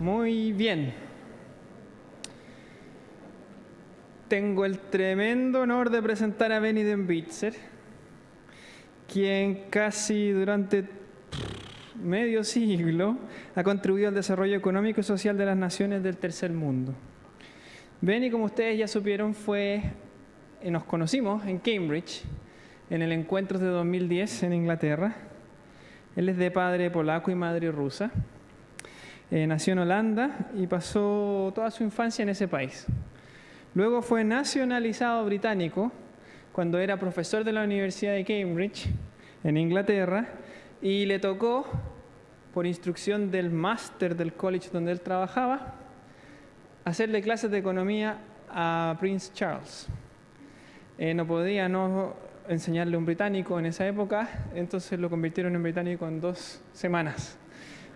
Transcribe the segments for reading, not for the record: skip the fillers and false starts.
Muy bien. Tengo el tremendo honor de presentar a Dembitzer, quien casi durante medio siglo ha contribuido al desarrollo económico y social de las naciones del tercer mundo. Benny, como ustedes ya supieron, nos conocimos en Cambridge, en el Encuentros de 2010 en Inglaterra. Él es de padre polaco y madre rusa. Nació en Holanda y pasó toda su infancia en ese país. Luego fue nacionalizado británico cuando era profesor de la Universidad de Cambridge, en Inglaterra, y le tocó, por instrucción del máster del college donde él trabajaba, hacerle clases de economía a Prince Charles. No podía no enseñarle un británico en esa época, entonces lo convirtieron en británico en 2 semanas.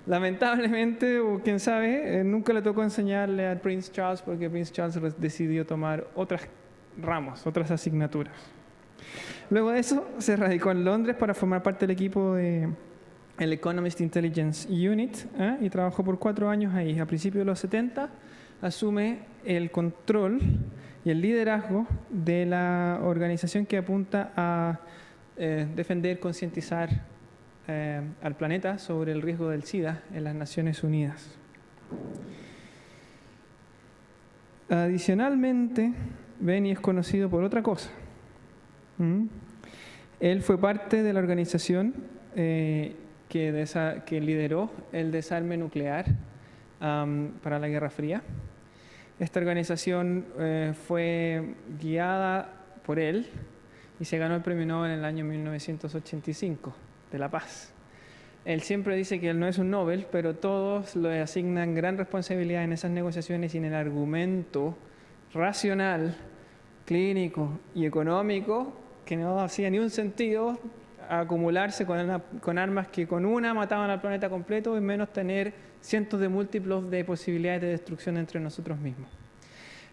Lamentablemente, o quién sabe, nunca le tocó enseñarle al Prince Charles porque Prince Charles decidió tomar otras otras asignaturas. Luego de eso, se radicó en Londres para formar parte del equipo de el Economist Intelligence Unit y trabajó por 4 años ahí. A principios de los 70 asume el control y el liderazgo de la organización que apunta a defender, concientizar al planeta sobre el riesgo del SIDA en las Naciones Unidas. Adicionalmente, Benny es conocido por otra cosa. Él fue parte de la organización que lideró el desarme nuclear para la Guerra Fría. Esta organización fue guiada por él y se ganó el Premio Nobel en el año 1985 de la Paz. Él siempre dice que él no es un Nobel, pero todos le asignan gran responsabilidad en esas negociaciones y en el argumento racional, clínico y económico que no hacía ni un sentido acumularse con armas que con una mataban al planeta completo y menos tener cientos de múltiplos de posibilidades de destrucción entre nosotros mismos.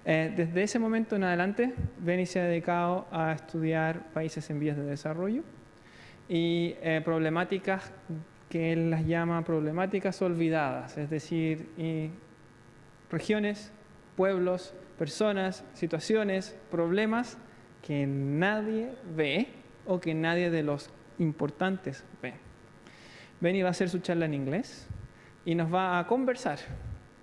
Desde ese momento en adelante, Benny se ha dedicado a estudiar países en vías de desarrollo y problemáticas que él las llama problemáticas olvidadas, es decir, regiones, pueblos, personas, situaciones, problemas que nadie ve o que nadie de los importantes ve. Benny va a hacer su charla en inglés y nos va a conversar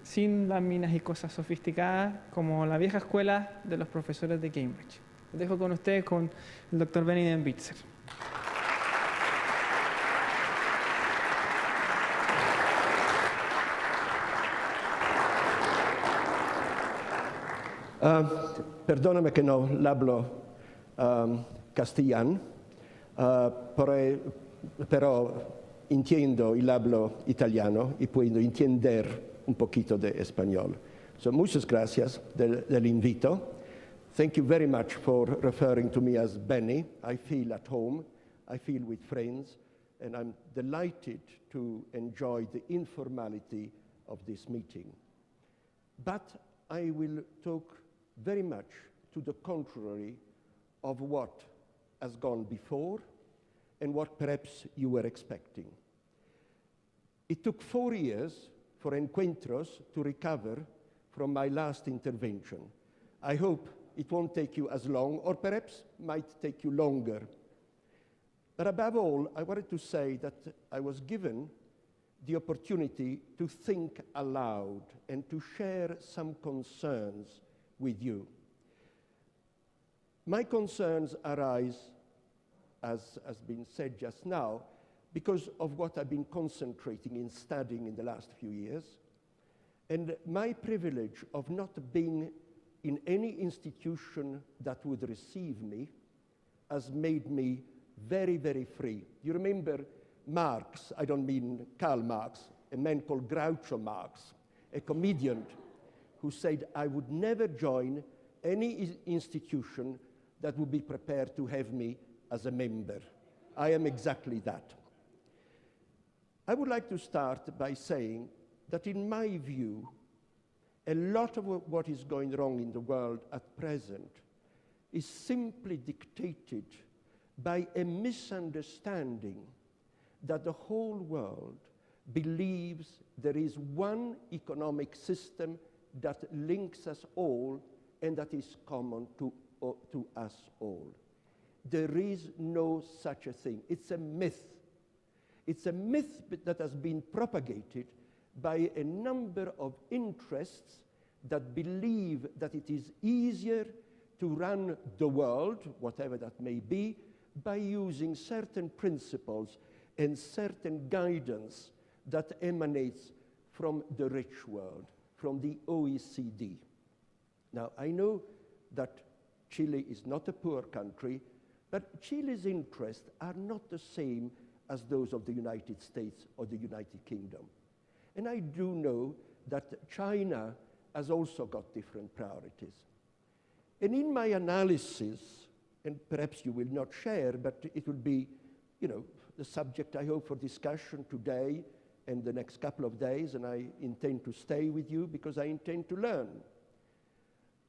sin láminas y cosas sofisticadas como la vieja escuela de los profesores de Cambridge. Les dejo con ustedes con el doctor Benny Dembitzer. Perdóname que no hablo castellano, pero entiendo y hablo italiano y puedo entender un poquito de español. So, muchas gracias del invito. Thank you very much for referring to me as Benny. I feel at home, I feel with friends, and I'm delighted to enjoy the informality of this meeting. But I will talk very much to the contrary of what has gone before and what perhaps you were expecting. It took 4 years for Encuentros to recover from my last intervention. I hope it won't take you as long, or perhaps might take you longer. But above all, I wanted to say that I was given the opportunity to think aloud and to share some concerns with you. My concerns arise, as has been said just now, because of what I've been concentrating in studying in the last few years, and my privilege of not being in any institution that would receive me has made me very, very free. You remember Marx, I don't mean Karl Marx, a man called Groucho Marx, a comedian who said, I would never join any institution that would be prepared to have me as a member. I am exactly that. I would like to start by saying that in my view, a lot of what is going wrong in the world at present is simply dictated by a misunderstanding that the whole world believes there is one economic system that links us all and that is common to us all. There is no such a thing. It's a myth. It's a myth that has been propagated by a number of interests that believe that it is easier to run the world, whatever that may be, by using certain principles and certain guidance that emanates from the rich world, from the OECD. Now, I know that Chile is not a poor country, but Chile's interests are not the same as those of the United States or the United Kingdom. And I do know that China has also got different priorities. And in my analysis, and perhaps you will not share, but it will be, the subject, I hope, for discussion today and the next couple of days, and I intend to stay with you because I intend to learn.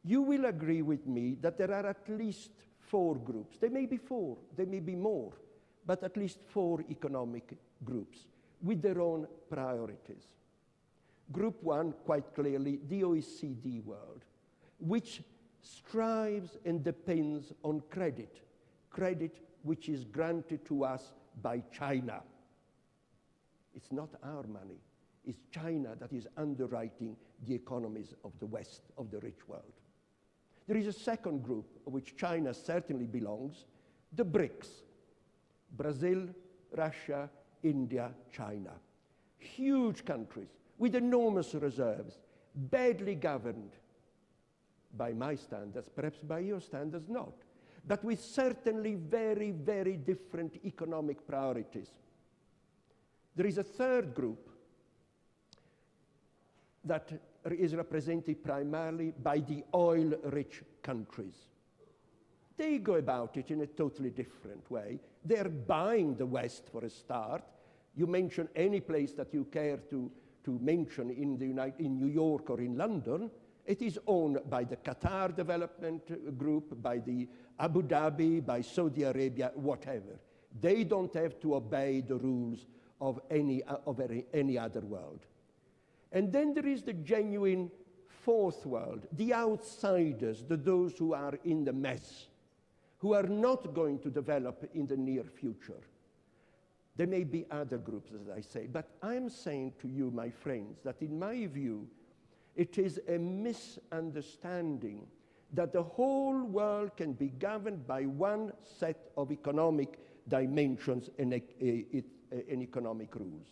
You will agree with me that there are at least 4 groups. There may be 4, there may be more, but at least 4 economic groups with their own priorities. Group 1, quite clearly, the OECD world, which strives and depends on credit which is granted to us by China. It's not our money. It's China that is underwriting the economies of the West, of the rich world. There is a second group, of which China certainly belongs, the BRICS: Brazil, Russia, India, China. Huge countries with enormous reserves, badly governed by my standards, perhaps by your standards not, but with certainly very, very different economic priorities. There is a third group that is represented primarily by the oil-rich countries. They go about it in a totally different way. They're buying the West for a start. You mention any place that you care to mention in New York or in London, it is owned by the Qatar Development Group, by the Abu Dhabi, by Saudi Arabia, whatever. They don't have to obey the rules of any other world. And then there is the genuine fourth world, the outsiders, those who are in the mess, who are not going to develop in the near future. There may be other groups, as I say, but I'm saying to you, my friends, that in my view, it is a misunderstanding that the whole world can be governed by one set of economic dimensions and economic rules.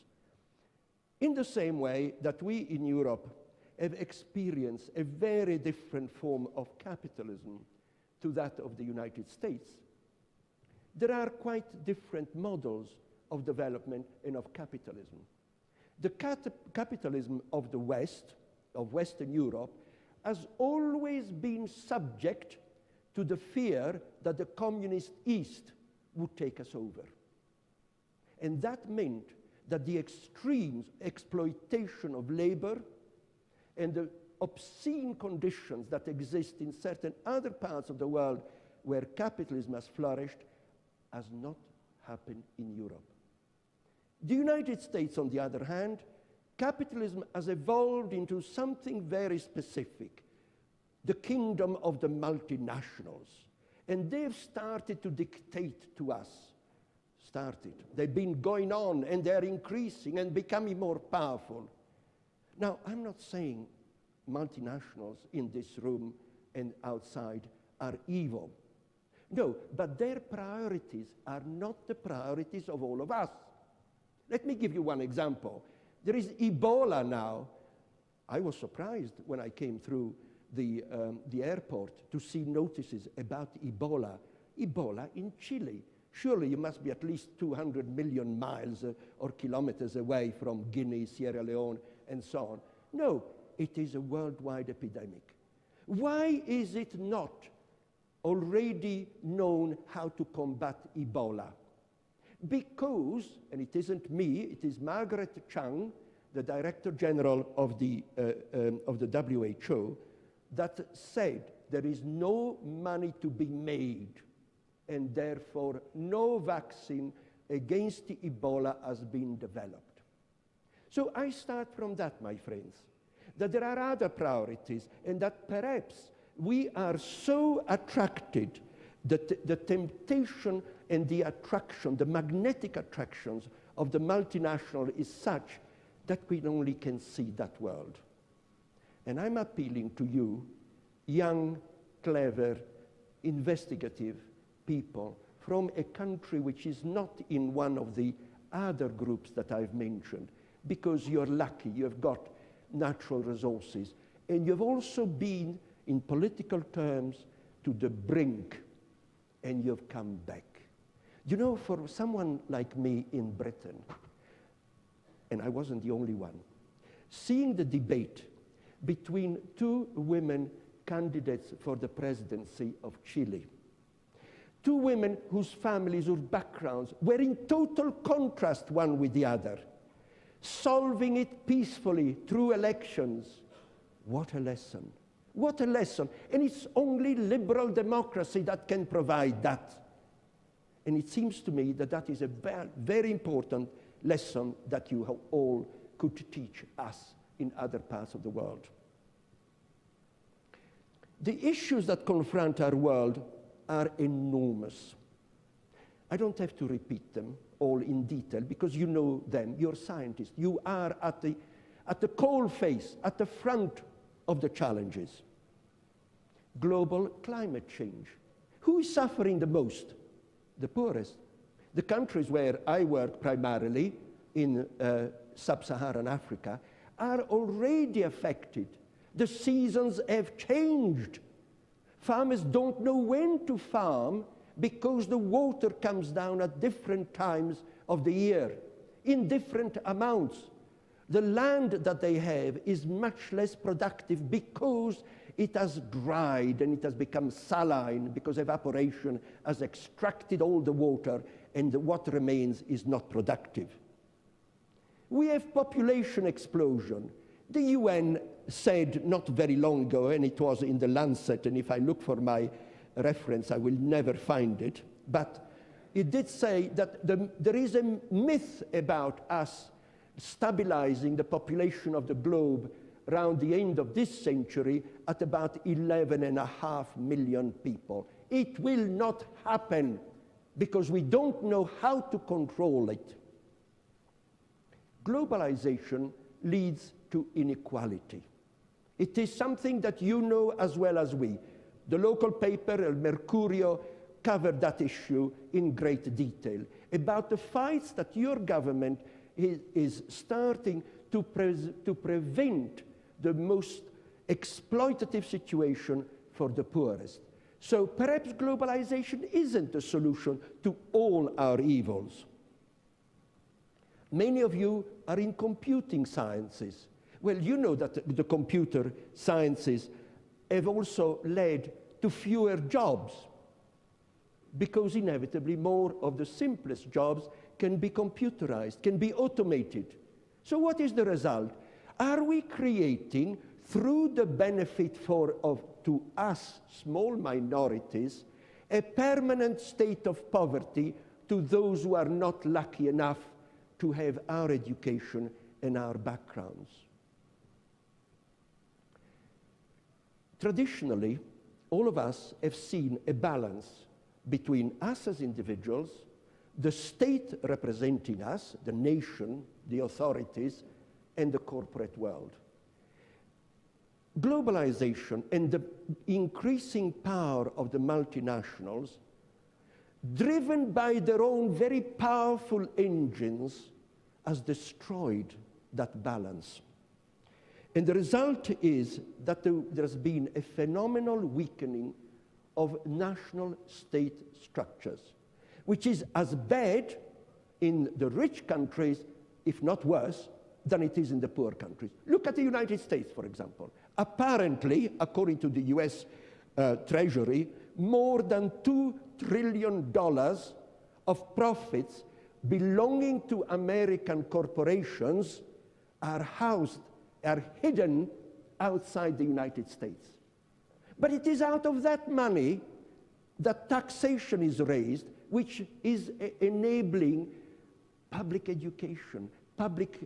In the same way that we in Europe have experienced a very different form of capitalism to that of the United States, there are quite different models of development and of capitalism. The capitalism of the West, of Western Europe, has always been subject to the fear that the communist East would take us over. And that meant that the extreme exploitation of labor and the obscene conditions that exist in certain other parts of the world where capitalism has flourished has not happened in Europe. The United States, on the other hand, capitalism has evolved into something very specific, the kingdom of the multinationals. And they've started to dictate to us. They've been going on, and they're increasing and becoming more powerful. Now, I'm not saying multinationals in this room and outside are evil. No, but their priorities are not the priorities of all of us. Let me give you one example. There is Ebola now. I was surprised when I came through the airport to see notices about Ebola. Ebola in Chile. Surely you must be at least 200 million miles or kilometers away from Guinea, Sierra Leone, and so on. No, it is a worldwide epidemic. Why is it not already known how to combat Ebola? Because, and it isn't me, it is Margaret Chan, the Director General of the WHO, that said there is no money to be made, and therefore no vaccine against Ebola has been developed. So I start from that, my friends, that there are other priorities, and that perhaps we are so attracted, that the temptation and the attraction, the magnetic attractions of the multinational is such that we only can see that world. And I'm appealing to you, young, clever, investigative people from a country which is not in one of the other groups that I've mentioned, because you're lucky, you've got natural resources, and you've also been, in political terms, to the brink, and you've come back. You know, for someone like me in Britain, and I wasn't the only one, seeing the debate between two women candidates for the presidency of Chile, two women whose families or backgrounds were in total contrast one with the other, solving it peacefully through elections. What a lesson. What a lesson. And it's only liberal democracy that can provide that. And it seems to me that that is a very important lesson that you all could teach us in other parts of the world. The issues that confront our world are enormous. I don't have to repeat them all in detail because you know them. You're scientists. You are at the coalface, at the front of the challenges. Global climate change. Who is suffering the most? The poorest. The countries where I work primarily, in sub-Saharan Africa, are already affected. The seasons have changed. Farmers don't know when to farm because the water comes down at different times of the year, in different amounts. The land that they have is much less productive because it has dried and it has become saline because evaporation has extracted all the water and what remains is not productive. We have population explosion. The UN said not very long ago, and it was in the Lancet, and if I look for my reference, I will never find it, but it did say that there is a myth about us stabilizing the population of the globe around the end of this century at about 11.5 million people. It will not happen because we don't know how to control it. Globalization leads to inequality. It is something that you know as well as we. The local paper, El Mercurio, covered that issue in great detail about the fights that your government is starting to prevent the most exploitative situation for the poorest. So perhaps globalization isn't a solution to all our evils. Many of you are in computing sciences. Well, you know that the computer sciences have also led to fewer jobs because inevitably more of the simplest jobs can be computerized, can be automated. So what is the result? Are we creating, through the benefit to us, small minorities, a permanent state of poverty to those who are not lucky enough to have our education and our backgrounds? Traditionally, all of us have seen a balance between us as individuals, the state representing us, the nation, the authorities, and the corporate world. Globalization and the increasing power of the multinationals, driven by their own very powerful engines, has destroyed that balance. And the result is that there has been a phenomenal weakening of national state structures, which is as bad in the rich countries, if not worse, than it is in the poor countries. Look at the United States, for example. Apparently, according to the US Treasury, more than $2 trillion of profits belonging to American corporations are hidden outside the United States. But it is out of that money that taxation is raised, which is enabling public education, public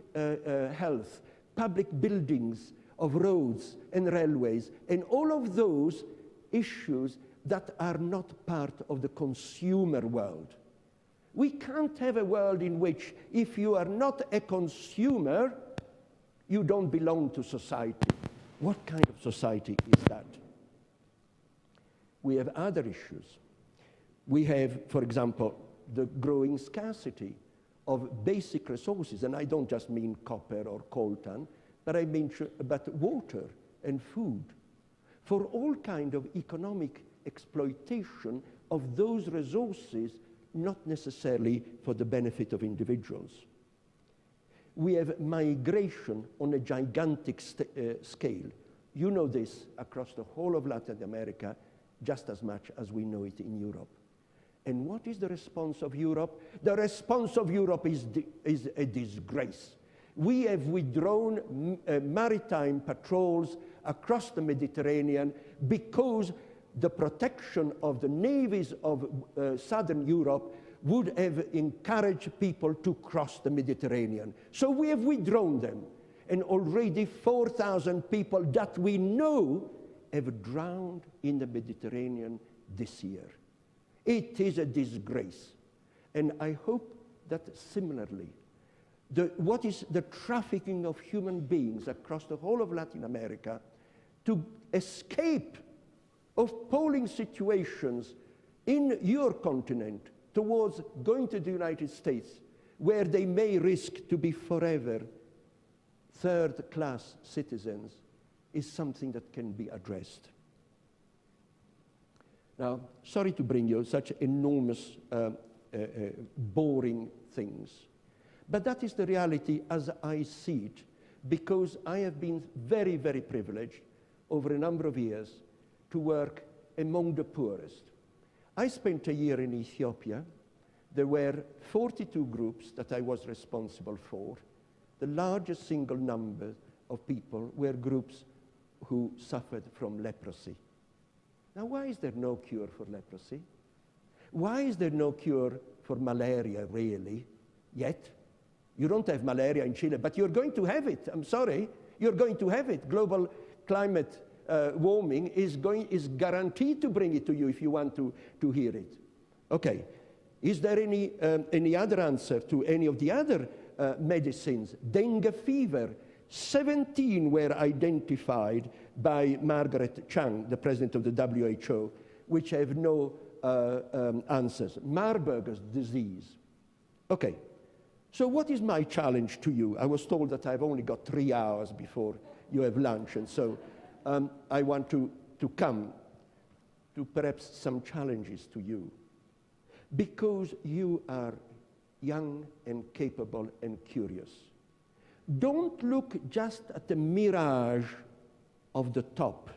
health, public buildings of roads and railways, and all of those issues that are not part of the consumer world. We can't have a world in which if you are not a consumer, you don't belong to society. What kind of society is that? We have other issues. We have, for example, the growing scarcity of basic resources, and I don't just mean copper or coltan, but I mean water and food, for all kind of economic exploitation of those resources, not necessarily for the benefit of individuals. We have migration on a gigantic scale. You know this across the whole of Latin America just as much as we know it in Europe. And what is the response of Europe? The response of Europe is a disgrace. We have withdrawn maritime patrols across the Mediterranean because the protection of the navies of Southern Europe would have encouraged people to cross the Mediterranean. So we have withdrawn them. And already 4,000 people that we know have drowned in the Mediterranean this year. It is a disgrace. And I hope that similarly, what is the trafficking of human beings across the whole of Latin America to escape appalling situations in your continent towards going to the United States, where they may risk to be forever third-class citizens, is something that can be addressed. Now, sorry to bring you such enormous, boring things, but that is the reality as I see it, because I have been very, very privileged over a number of years to work among the poorest. I spent a year in Ethiopia. There were 42 groups that I was responsible for. The largest single number of people were groups who suffered from leprosy. Now, why is there no cure for leprosy? Why is there no cure for malaria, really, yet? You don't have malaria in Chile, but you're going to have it. I'm sorry, you're going to have it. Global climate warming is guaranteed to bring it to you if you want to hear it. Okay, is there any other answer to any of the other medicines? Dengue fever. 17 were identified by Margaret Chan, the president of the WHO, which have no answers. Marburg's disease. Okay, so what is my challenge to you? I was told that I've only got 3 hours before you have lunch, and so I want to come to perhaps some challenges to you. Because you are young and capable and curious. Don't look just at the mirage of the top.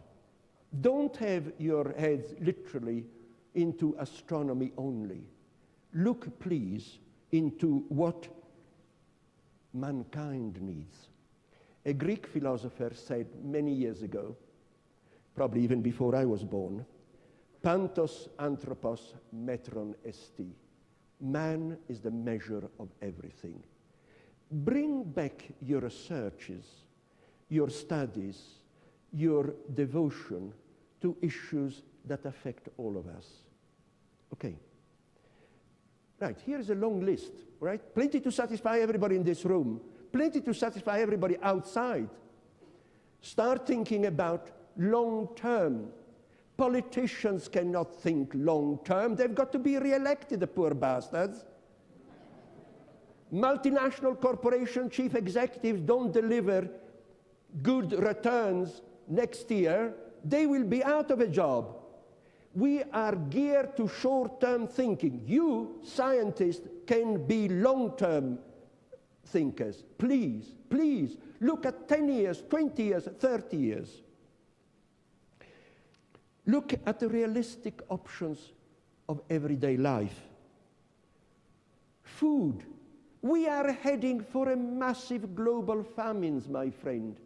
Don't have your heads literally into astronomy only. Look, please, into what mankind needs. A Greek philosopher said many years ago, probably even before I was born, Pantos anthropos metron esti. Man is the measure of everything. Bring back your researches, your studies, your devotion to issues that affect all of us. Okay. Right, here's a long list, right? Plenty to satisfy everybody in this room. Plenty to satisfy everybody outside. Start thinking about long-term. Politicians cannot think long-term. They've got to be re-elected, the poor bastards. Multinational corporation chief executives don't deliver good returns next year. They will be out of a job. We are geared to short-term thinking. You, scientists, can be long-term thinkers. Please, please, look at 10 years, 20 years, 30 years. Look at the realistic options of everyday life. Food. We are heading for a massive global famines, my friend.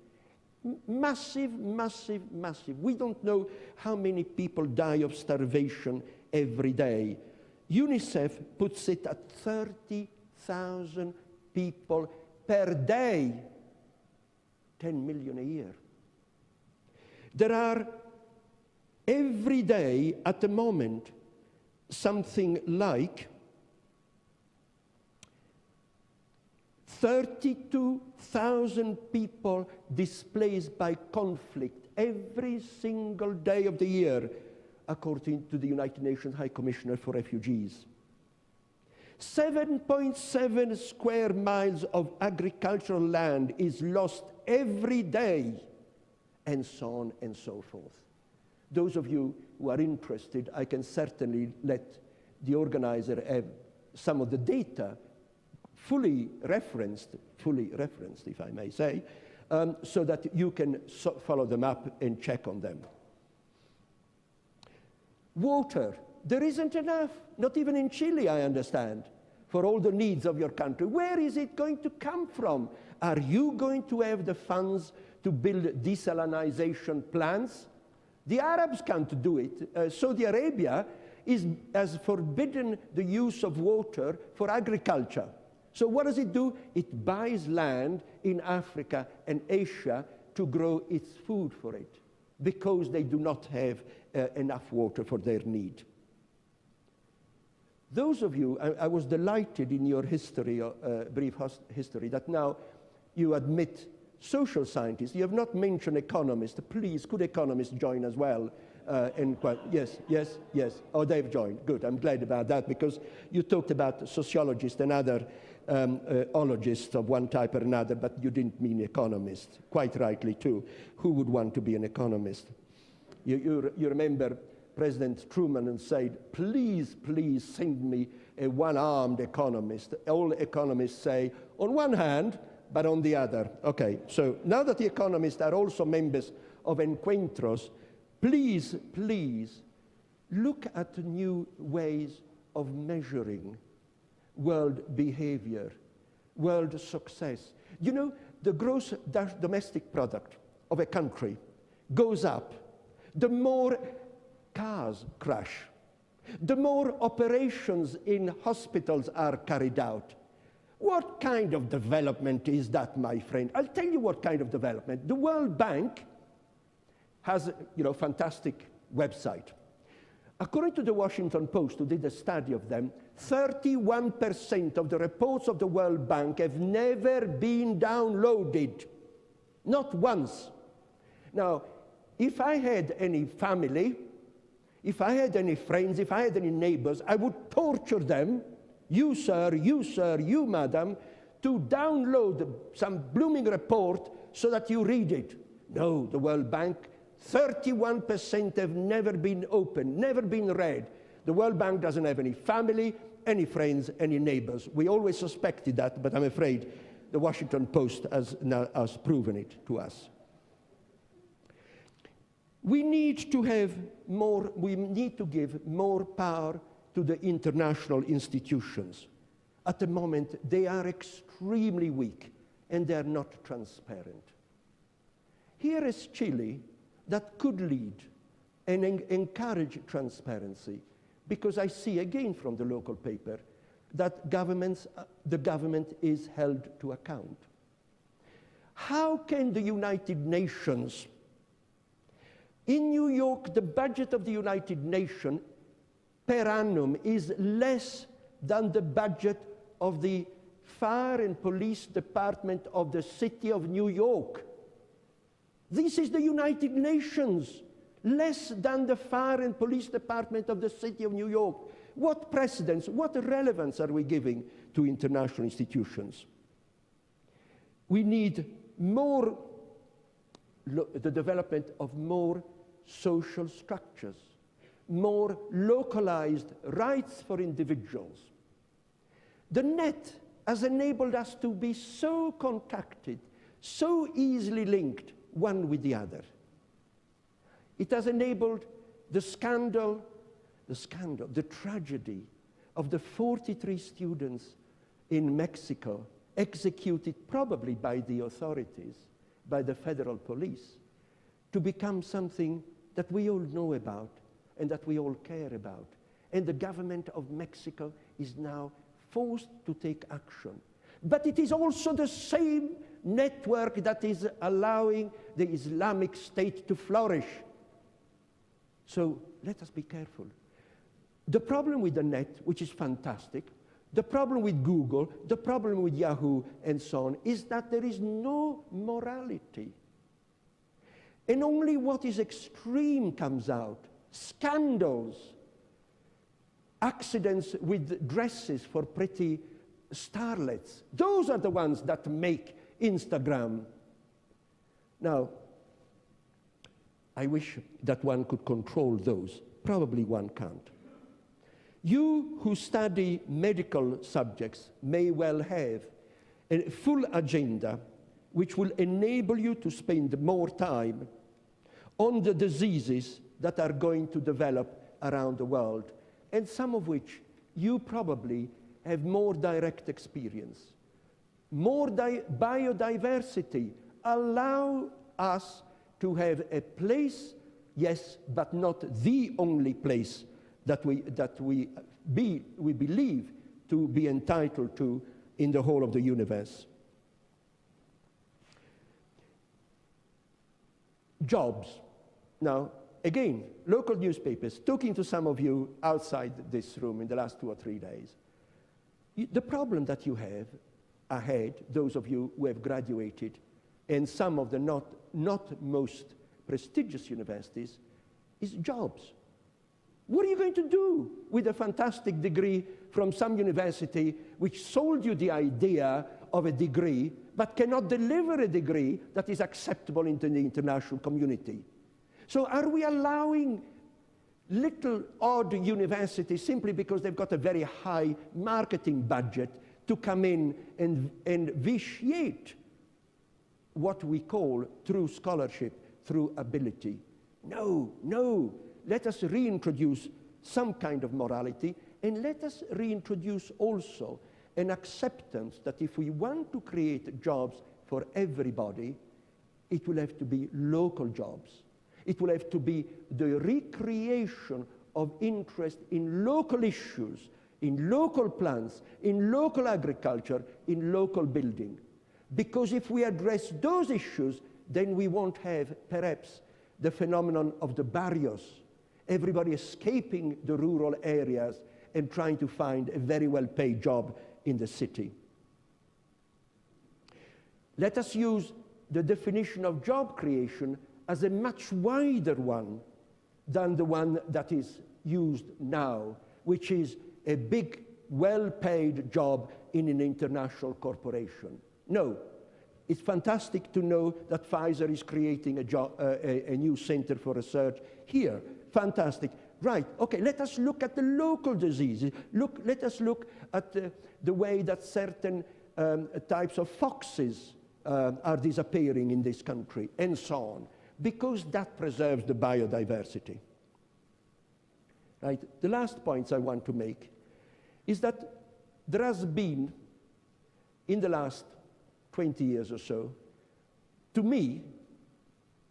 Massive, massive, massive. We don't know how many people die of starvation every day. UNICEF puts it at 30,000 people per day, 10 million a year. There are every day at the moment something like 32,000 people displaced by conflict every single day of the year, according to the United Nations High Commissioner for Refugees. 7.7 square miles of agricultural land is lost every day, and so on and so forth. Those of you who are interested, I can certainly let the organizer have some of the data fully referenced, if I may say, so that you can follow them up and check on them. Water, there isn't enough, not even in Chile, I understand, for all the needs of your country. Where is it going to come from? Are you going to have the funds to build desalination plants? The Arabs can't do it. Saudi Arabia has forbidden the use of water for agriculture. So what does it do? It buys land in Africa and Asia to grow its food for it, because they do not have enough water for their need. Those of you, I was delighted in your history, brief history, that now you admit social scientists. You have not mentioned economists. Please, could economists join as well? Yes. Oh, they've joined. Good. I'm glad about that, because you talked about sociologists and other ologists of one type or another, but you didn't mean economists, quite rightly too. Who would want to be an economist? You remember President Truman said, please send me a one-armed economist. All economists say, on one hand, but on the other. Okay, so now that the economists are also members of Encuentros, please look at new ways of measuring world behavior, world success. You know, the gross domestic product of a country goes up the more cars crash, the more operations in hospitals are carried out. What kind of development is that, my friend? I'll tell you what kind of development. The World Bank has a fantastic website. According to the Washington Post, who did a study of them, 31% of the reports of the World Bank have never been downloaded. Not once. Now, if I had any family, if I had any friends, if I had any neighbors, I would torture them, you sir, you madam, to download some blooming report so that you read it. No, the World Bank, 31% have never been opened, never been read. The World Bank doesn't have any family, any friends, any neighbors. We always suspected that, but I'm afraid the Washington Post has proven it to us. We need to give more power to the international institutions. At the moment, they are extremely weak and they are not transparent. Here is Chile that could lead and encourage transparency, because I see again from the local paper that the government is held to account. How can the United Nations, in New York, the budget of the United Nations per annum is less than the budget of the fire and police department of the city of New York. This is the United Nations, less than the fire and police department of the city of New York. What precedence, what relevance are we giving to international institutions? We need more, the development of more social structures, more localized rights for individuals. The net has enabled us to be so contacted, so easily linked one with the other. It has enabled the tragedy of the 43 students in Mexico executed probably by the authorities, by the federal police, to become something that we all know about and that we all care about. And the government of Mexico is now forced to take action. But it is also the same network that is allowing the Islamic State to flourish. So let us be careful. The problem with the net, which is fantastic, the problem with Google, the problem with Yahoo, and so on, is that there is no morality. And only what is extreme comes out. Scandals, accidents with dresses for pretty starlets. Those are the ones that make Instagram. Now, I wish that one could control those. Probably one can't. You who study medical subjects may well have a full agenda which will enable you to spend more time on the diseases that are going to develop around the world, and some of which you probably have more direct experience. More biodiversity allow us to have a place, yes, but not the only place that we believe to be entitled to in the whole of the universe. Jobs. Now, again, local newspapers, talking to some of you outside this room in the last 2 or 3 days, the problem that you have ahead, those of you who have graduated, and some of the not most prestigious universities, is jobs. What are you going to do with a fantastic degree from some university which sold you the idea of a degree but cannot deliver a degree that is acceptable into the international community? So are we allowing little odd universities simply because they've got a very high marketing budget to come in and vitiate what we call true scholarship through ability? No, no. Let us reintroduce some kind of morality, and let us reintroduce also an acceptance that if we want to create jobs for everybody, it will have to be local jobs. It will have to be the recreation of interest in local issues, in local plants, in local agriculture, in local building. Because if we address those issues, then we won't have, perhaps, the phenomenon of the barrios, everybody escaping the rural areas and trying to find a very well-paid job in the city. Let us use the definition of job creation as a much wider one than the one that is used now, which is a big, well-paid job in an international corporation. No. It's fantastic to know that Pfizer is creating a new center for research here. Fantastic. Right, okay, let us look at the local diseases. Let us look at the way that certain types of foxes are disappearing in this country, and so on, because that preserves the biodiversity. Right, the last points I want to make is that there has been, in the last 20 years or so, to me,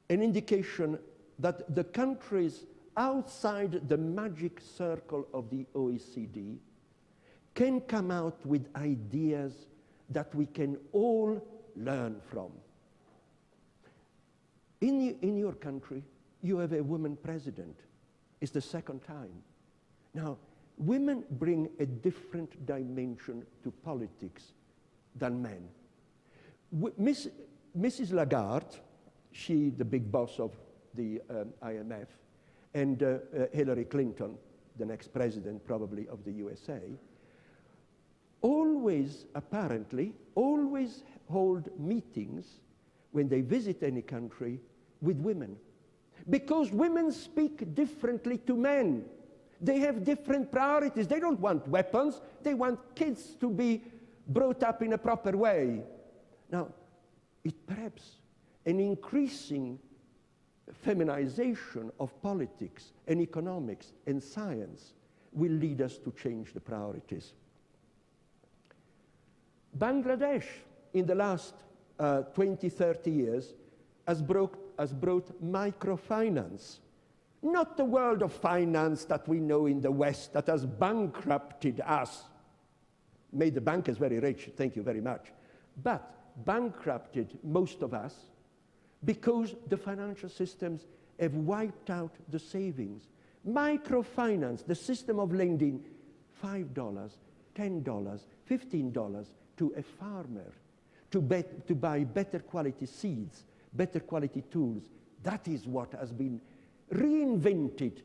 an indication that the countries outside the magic circle of the OECD can come out with ideas that we can all learn from. In your country, you have a woman president. It's the second time. Now, women bring a different dimension to politics than men. Mrs. Lagarde, she the big boss of the IMF, and Hillary Clinton, the next president probably of the USA, always hold meetings when they visit any country with women. Because women speak differently to men. They have different priorities. They don't want weapons. They want kids to be brought up in a proper way. Now, perhaps an increasing feminization of politics and economics and science will lead us to change the priorities. Bangladesh, in the last 20, 30 years, has brought microfinance. Not the world of finance that we know in the West that has bankrupted us. made the bankers very rich, thank you very much, but bankrupted most of us because the financial systems have wiped out the savings. Microfinance, the system of lending $5, $10, $15 to a farmer to buy better quality seeds, better quality tools. That is what has been reinvented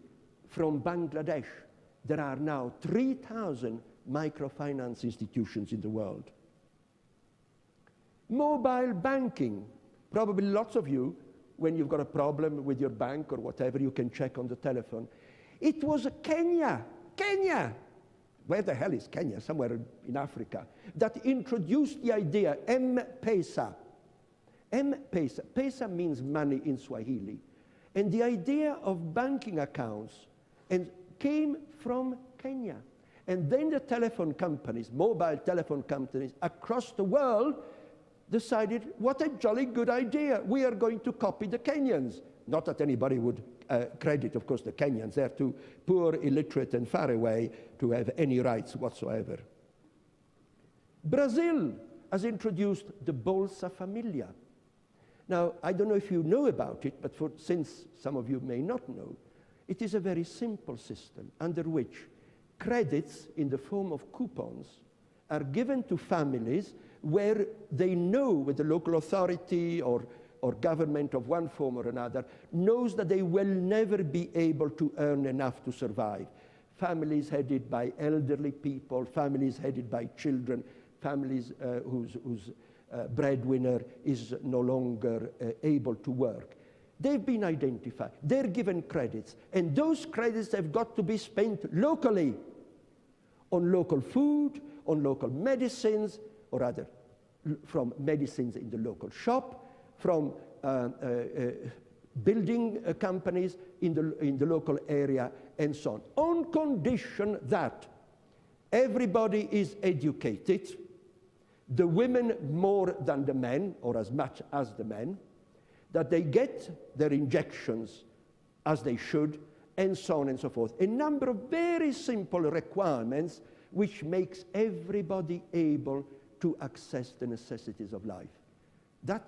from Bangladesh. There are now 3,000 microfinance institutions in the world. Mobile banking. Probably lots of you, when you've got a problem with your bank or whatever, you can check on the telephone. It was Kenya, where the hell is Kenya? Somewhere in Africa, that introduced the idea, M-Pesa. M-Pesa. Pesa means money in Swahili. And the idea of banking accounts came from Kenya. And then the telephone companies, mobile telephone companies across the world decided, what a jolly good idea. We are going to copy the Kenyans. Not that anybody would credit, of course, the Kenyans. They're too poor, illiterate, and far away to have any rights whatsoever. Brazil has introduced the Bolsa Familia. Now, I don't know if you know about it, but since some of you may not know, it is a very simple system under which credits in the form of coupons are given to families where they know, with the local authority or government of one form or another, knows that they will never be able to earn enough to survive. Families headed by elderly people, families headed by children, families whose breadwinner is no longer able to work. They've been identified. They're given credits. And those credits have got to be spent locally on local food, on local medicines, or rather from medicines in the local shop, from building companies in the local area, and so on condition that everybody is educated, the women more than the men, or as much as the men, that they get their injections as they should, and so on and so forth. A number of very simple requirements which makes everybody able to access the necessities of life. That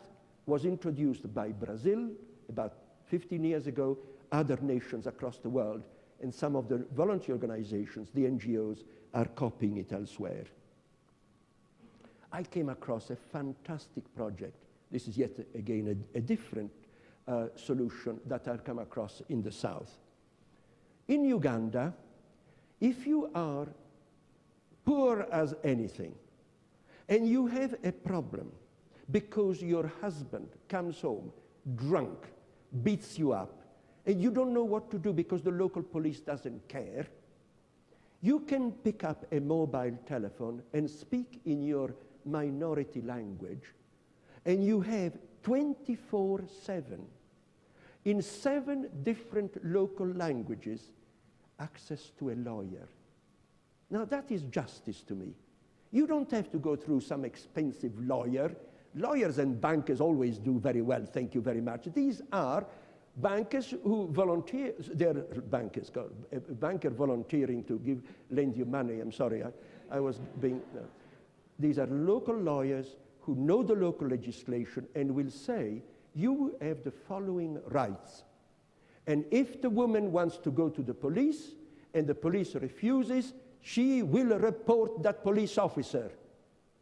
was introduced by Brazil about 15 years ago, other nations across the world, and some of the voluntary organizations, the NGOs, are copying it elsewhere. I came across a fantastic project. This is yet again a different solution that I've come across in the South. In Uganda, if you are poor as anything, and you have a problem because your husband comes home drunk, beats you up, and you don't know what to do because the local police doesn't care, you can pick up a mobile telephone and speak in your minority language, and you have 24/7, in 7 different local languages, access to a lawyer. Now that is justice to me. You don't have to go through some expensive lawyer. Lawyers and bankers always do very well, thank you very much. These are bankers who volunteer, they're bankers, a banker volunteering to lend you money, I'm sorry, I was being, these are local lawyers who know the local legislation and will say, you have the following rights. And if the woman wants to go to the police and the police refuses, she will report that police officer.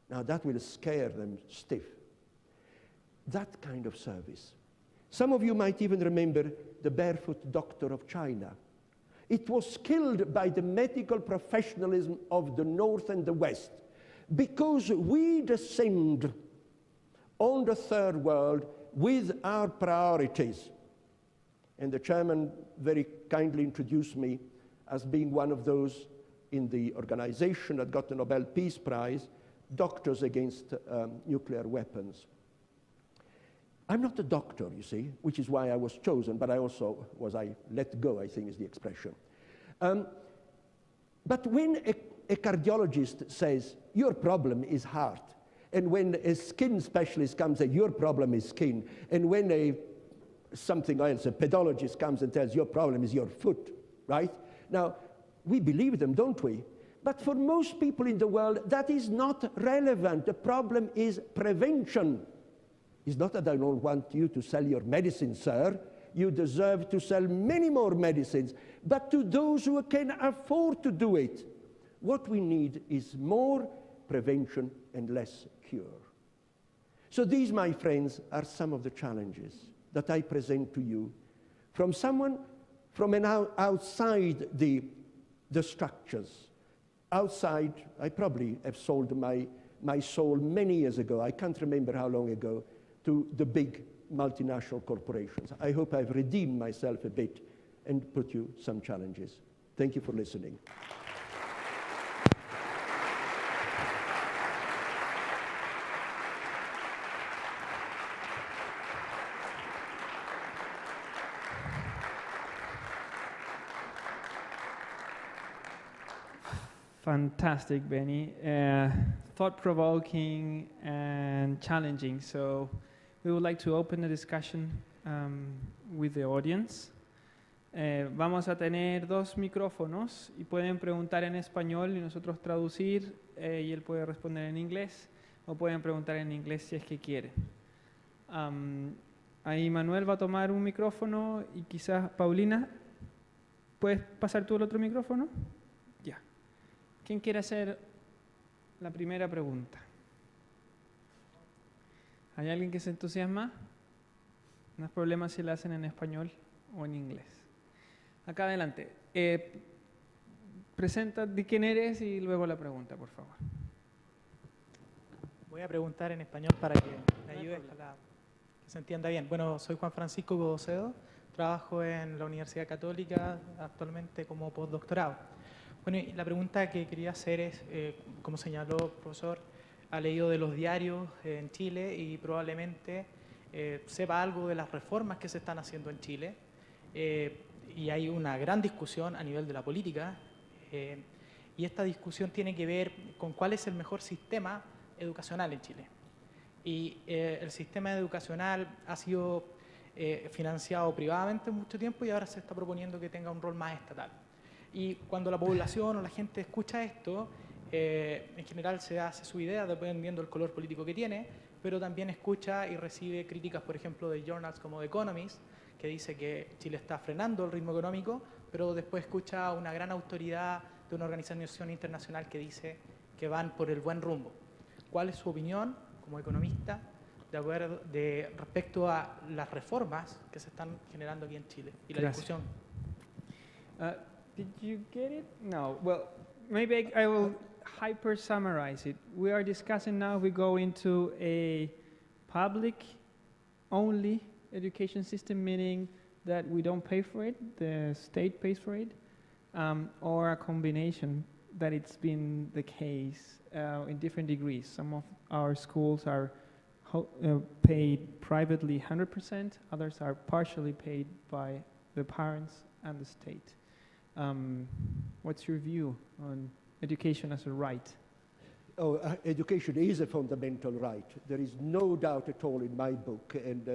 Now that will scare them stiff. That kind of service. Some of you might even remember the barefoot doctor of China. It was killed by the medical professionalism of the North and the West because we descend on the third world with our priorities. And the chairman very kindly introduced me as being one of those in the organization that got the Nobel Peace Prize, Doctors Against Nuclear Weapons. I'm not a doctor, you see, which is why I was chosen, but I also I let go, I think is the expression. But when a cardiologist says, your problem is heart, and when a skin specialist comes and says, your problem is skin, and when something else, a pedologist comes and tells, your problem is your foot, right? Now, we believe them, don't we? But for most people in the world, that is not relevant. The problem is prevention. It's not that I don't want you to sell your medicine, sir. You deserve to sell many more medicines. But to those who can afford to do it, what we need is more prevention and less cure. So these, my friends, are some of the challenges that I present to you from someone from outside the structures. Outside, I probably have sold my soul many years ago, I can't remember how long ago, to the big multinational corporations. I hope I've redeemed myself a bit and put you some challenges. Thank you for listening. Fantastic, Benny. Thought-provoking and challenging. So we would like to open the discussion with the audience. Vamos a tener 2 micrófonos y pueden preguntar en español y nosotros traducir y él puede responder en inglés o pueden preguntar en inglés si es que quieren. Ahí Manuel va a tomar un micrófono y quizás Paulina, ¿puedes pasar tú el otro micrófono? Ya. ¿Quién quiere hacer la primera pregunta? ¿Hay alguien que se entusiasma? No es problema si la hacen en español o en inglés. Acá adelante. Presenta de quién eres y luego la pregunta, por favor. Voy a preguntar en español para que me ayudes para que se entienda bien. Bueno, soy Juan Francisco Godocedo, trabajo en la Universidad Católica actualmente como postdoctorado. Bueno, y la pregunta que quería hacer es, como señaló el profesor, ha leído de los diarios en Chile y probablemente sepa algo de las reformas que se están haciendo en Chile. Y hay una gran discusión a nivel de la política y esta discusión tiene que ver con cuál es el mejor sistema educacional en Chile. Y el sistema educacional ha sido financiado privadamente mucho tiempo y ahora se está proponiendo que tenga un rol más estatal. Y cuando la población o la gente escucha esto, en general se hace su idea dependiendo del color político que tiene, pero también escucha y recibe críticas, por ejemplo, de journals como The Economist, que dice que Chile está frenando el ritmo económico, pero después escucha a una gran autoridad de una organización internacional que dice que van por el buen rumbo. ¿Cuál es su opinión como economista respecto a las reformas que se están generando aquí en Chile y la discusión? Did you get it? No. Well, maybe I will hyper summarize it. We are discussing now, we go into a public only education system, meaning that we don't pay for it, the state pays for it, or a combination that it's been the case in different degrees. Some of our schools are paid privately 100%, others are partially paid by the parents and the state. What's your view on education as a right? Oh, education is a fundamental right. There is no doubt at all in my book, and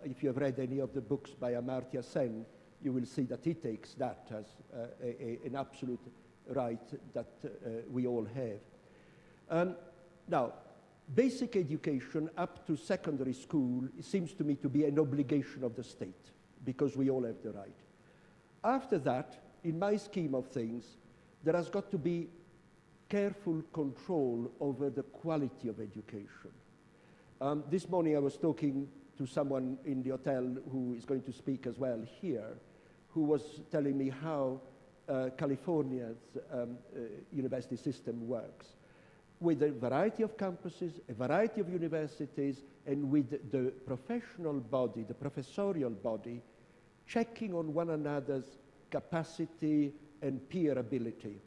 if you have read any of the books by Amartya Sen, you will see that he takes that as an absolute right that we all have. Now, basic education up to secondary school seems to me to be an obligation of the state, because we all have the right. After that, in my scheme of things, there has got to be careful control over the quality of education. This morning I was talking to someone in the hotel who is going to speak as well here, who was telling me how California's university system works, with a variety of campuses, a variety of universities, and with the professional body, the professorial body, checking on one another's capacity and peer ability.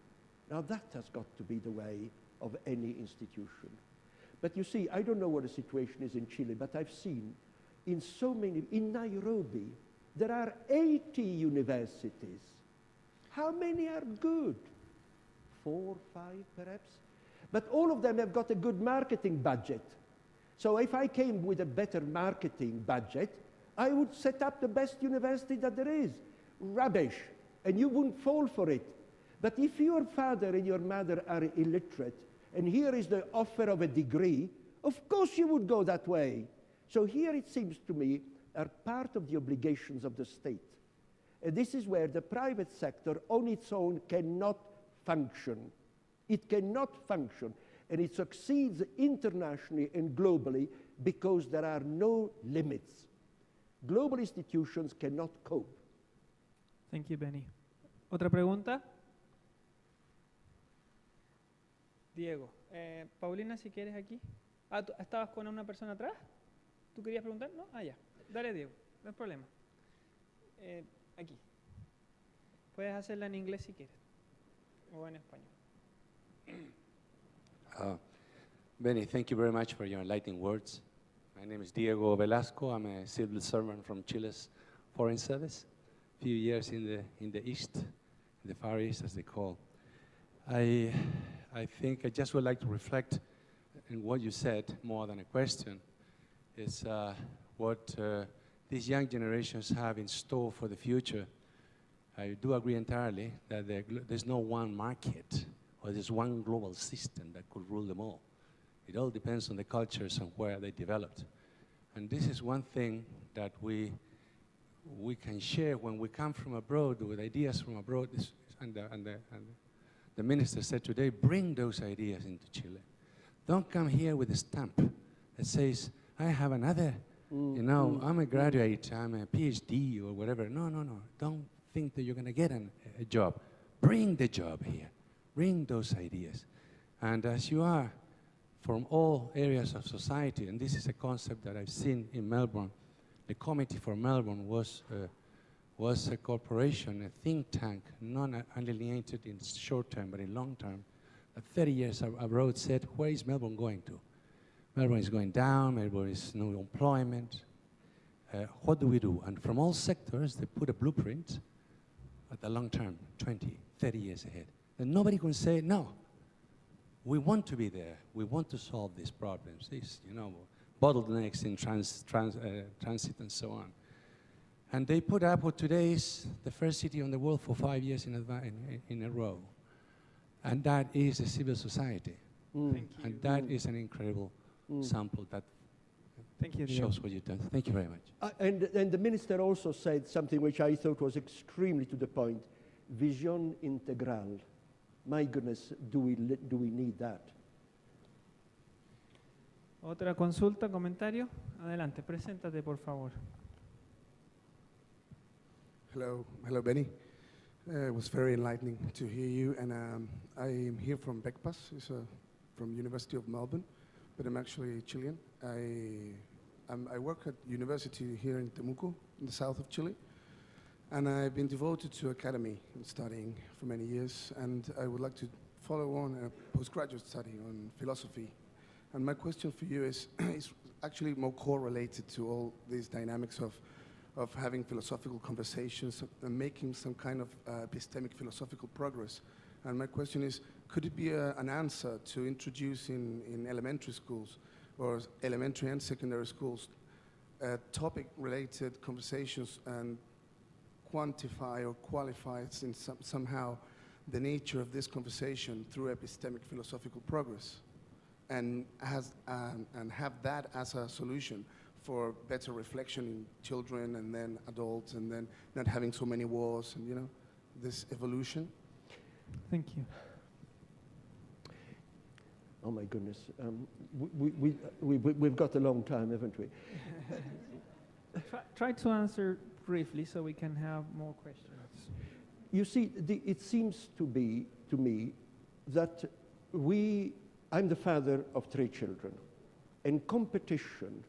Now that has got to be the way of any institution. But you see, I don't know what the situation is in Chile, but I've seen in so many, in Nairobi, there are 80 universities. How many are good? 4, 5 perhaps? But all of them have got a good marketing budget. So if I came with a better marketing budget, I would set up the best university that there is. Rubbish, and you wouldn't fall for it. But if your father and your mother are illiterate, and here is the offer of a degree, of course you would go that way. So here it seems to me are part of the obligations of the state. And this is where the private sector on its own cannot function. It cannot function. And it succeeds internationally and globally because there are no limits. Global institutions cannot cope. Thank you, Benny. ¿Otra pregunta? Diego. Paulina, si quieres aquí. Ah, ¿tú estabas con una persona atrás? ¿Tú querías preguntar? No, ya. Dale, Diego, no hay problema. Aquí. Puedes hacerla en inglés si quieres, o en español. Benny, thank you very much for your enlightening words. My name is Diego Velasco. I'm a civil servant from Chile's Foreign Service. A few years in the East, in the Far East, as they call. I think I just would like to reflect on what you said more than a question. Is what these young generations have in store for the future. I do agree entirely that there's no one market or there's one global system that could rule them all. It all depends on the cultures and where they developed. And this is one thing that we can share when we come from abroad with ideas from abroad. And the minister said today, bring those ideas into Chile. Don't come here with a stamp that says, I have another, I'm a graduate, I'm a PhD or whatever. No. Don't think that you're going to get a job. Bring the job here. Bring those ideas. And as you are from all areas of society, and this is a concept that I've seen in Melbourne, the Committee for Melbourne was a corporation, a think tank, non-alienated in short term, but in long term, that 30 years abroad said, where is Melbourne going to? Melbourne is going down, Melbourne is no employment. What do we do? And from all sectors, they put a blueprint at the long term, 20, 30 years ahead. And nobody can say, no, we want to be there. We want to solve these problems, these, bottlenecks in transit and so on. And they put up what today is the first city on the world for 5 years in a row. And that is a civil society. And that is an incredible sample that shows what you've done. Thank you very much. And the minister also said something which I thought was extremely to the point. Vision integral. My goodness, do we need that? ¿Otra consulta, comentario? Adelante, preséntate, por favor. Hello, Benny. It was very enlightening to hear you, and I am here from Becpas, from University of Melbourne, but I'm actually Chilean. I work at university here in Temuco, in the south of Chile, and I've been devoted to academy and studying for many years, and I would like to follow on a postgraduate study on philosophy. And my question for you is actually more correlated to all these dynamics of having philosophical conversations and making some kind of epistemic philosophical progress. And my question is, could it be an answer to introduce in elementary schools or elementary and secondary schools topic-related conversations and quantify or qualify somehow the nature of this conversation through epistemic philosophical progress and have that as a solution for better reflection in children and then adults and then not having so many wars and, this evolution? Thank you. Oh my goodness. We've got a long time, haven't we? Try to answer briefly so we can have more questions. You see, it seems to me that I'm the father of 3 children, and competition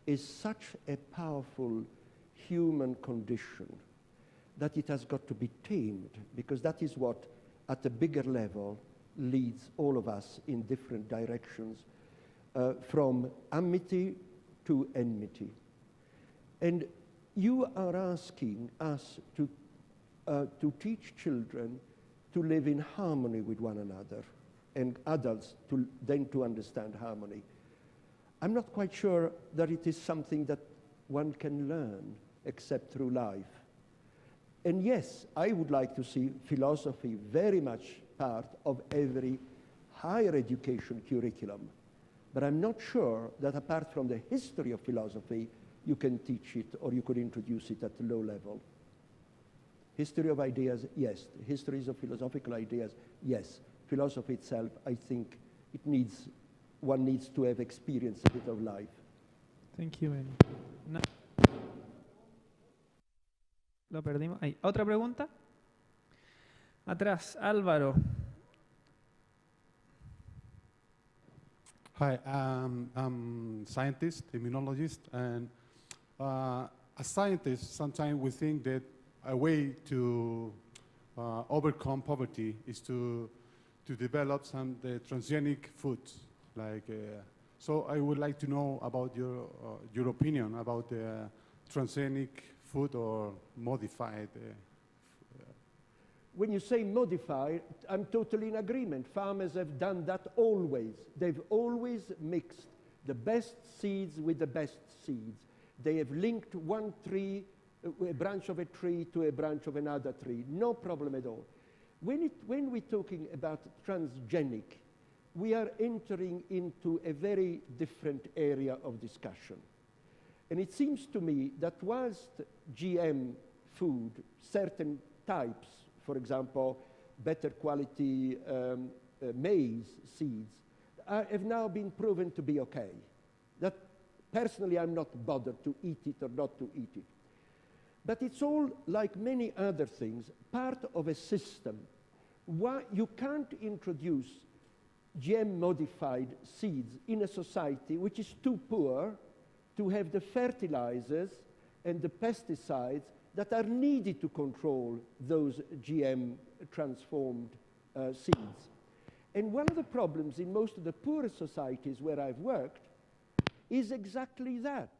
is such a powerful human condition that it has got to be tamed, because that is what, at a bigger level, leads all of us in different directions, from amity to enmity. And you are asking us to teach children to live in harmony with one another, and adults to understand harmony. I'm not quite sure that it is something that one can learn except through life. And yes, I would like to see philosophy very much part of every higher education curriculum. But I'm not sure that apart from the history of philosophy, you can teach it or you could introduce it at the low level. History of ideas, yes. Histories of philosophical ideas, yes. Philosophy itself, I think one needs to have experienced a bit of life. Thank you, Benny. No. Lo perdimos. Ahí. ¿Otra pregunta? Atrás, Álvaro. Hi, I'm a scientist, immunologist, and as scientists, sometimes we think that a way to overcome poverty is to develop some transgenic foods. So I would like to know about your opinion about the transgenic food or modified. When you say modified, I'm totally in agreement. Farmers have done that always. They've always mixed the best seeds with the best seeds. They have linked one tree, a branch of a tree to a branch of another tree. No problem at all. When we're talking about transgenic, we are entering into a very different area of discussion. And it seems to me that whilst GM food, certain types, for example, better quality maize seeds, have now been proven to be okay. That personally I'm not bothered to eat it or not to eat it. But it's all, like many other things, part of a system. Why you can't introduce GM-modified seeds in a society which is too poor to have the fertilizers and the pesticides that are needed to control those GM-transformed seeds. And one of the problems in most of the poorest societies where I've worked is exactly that.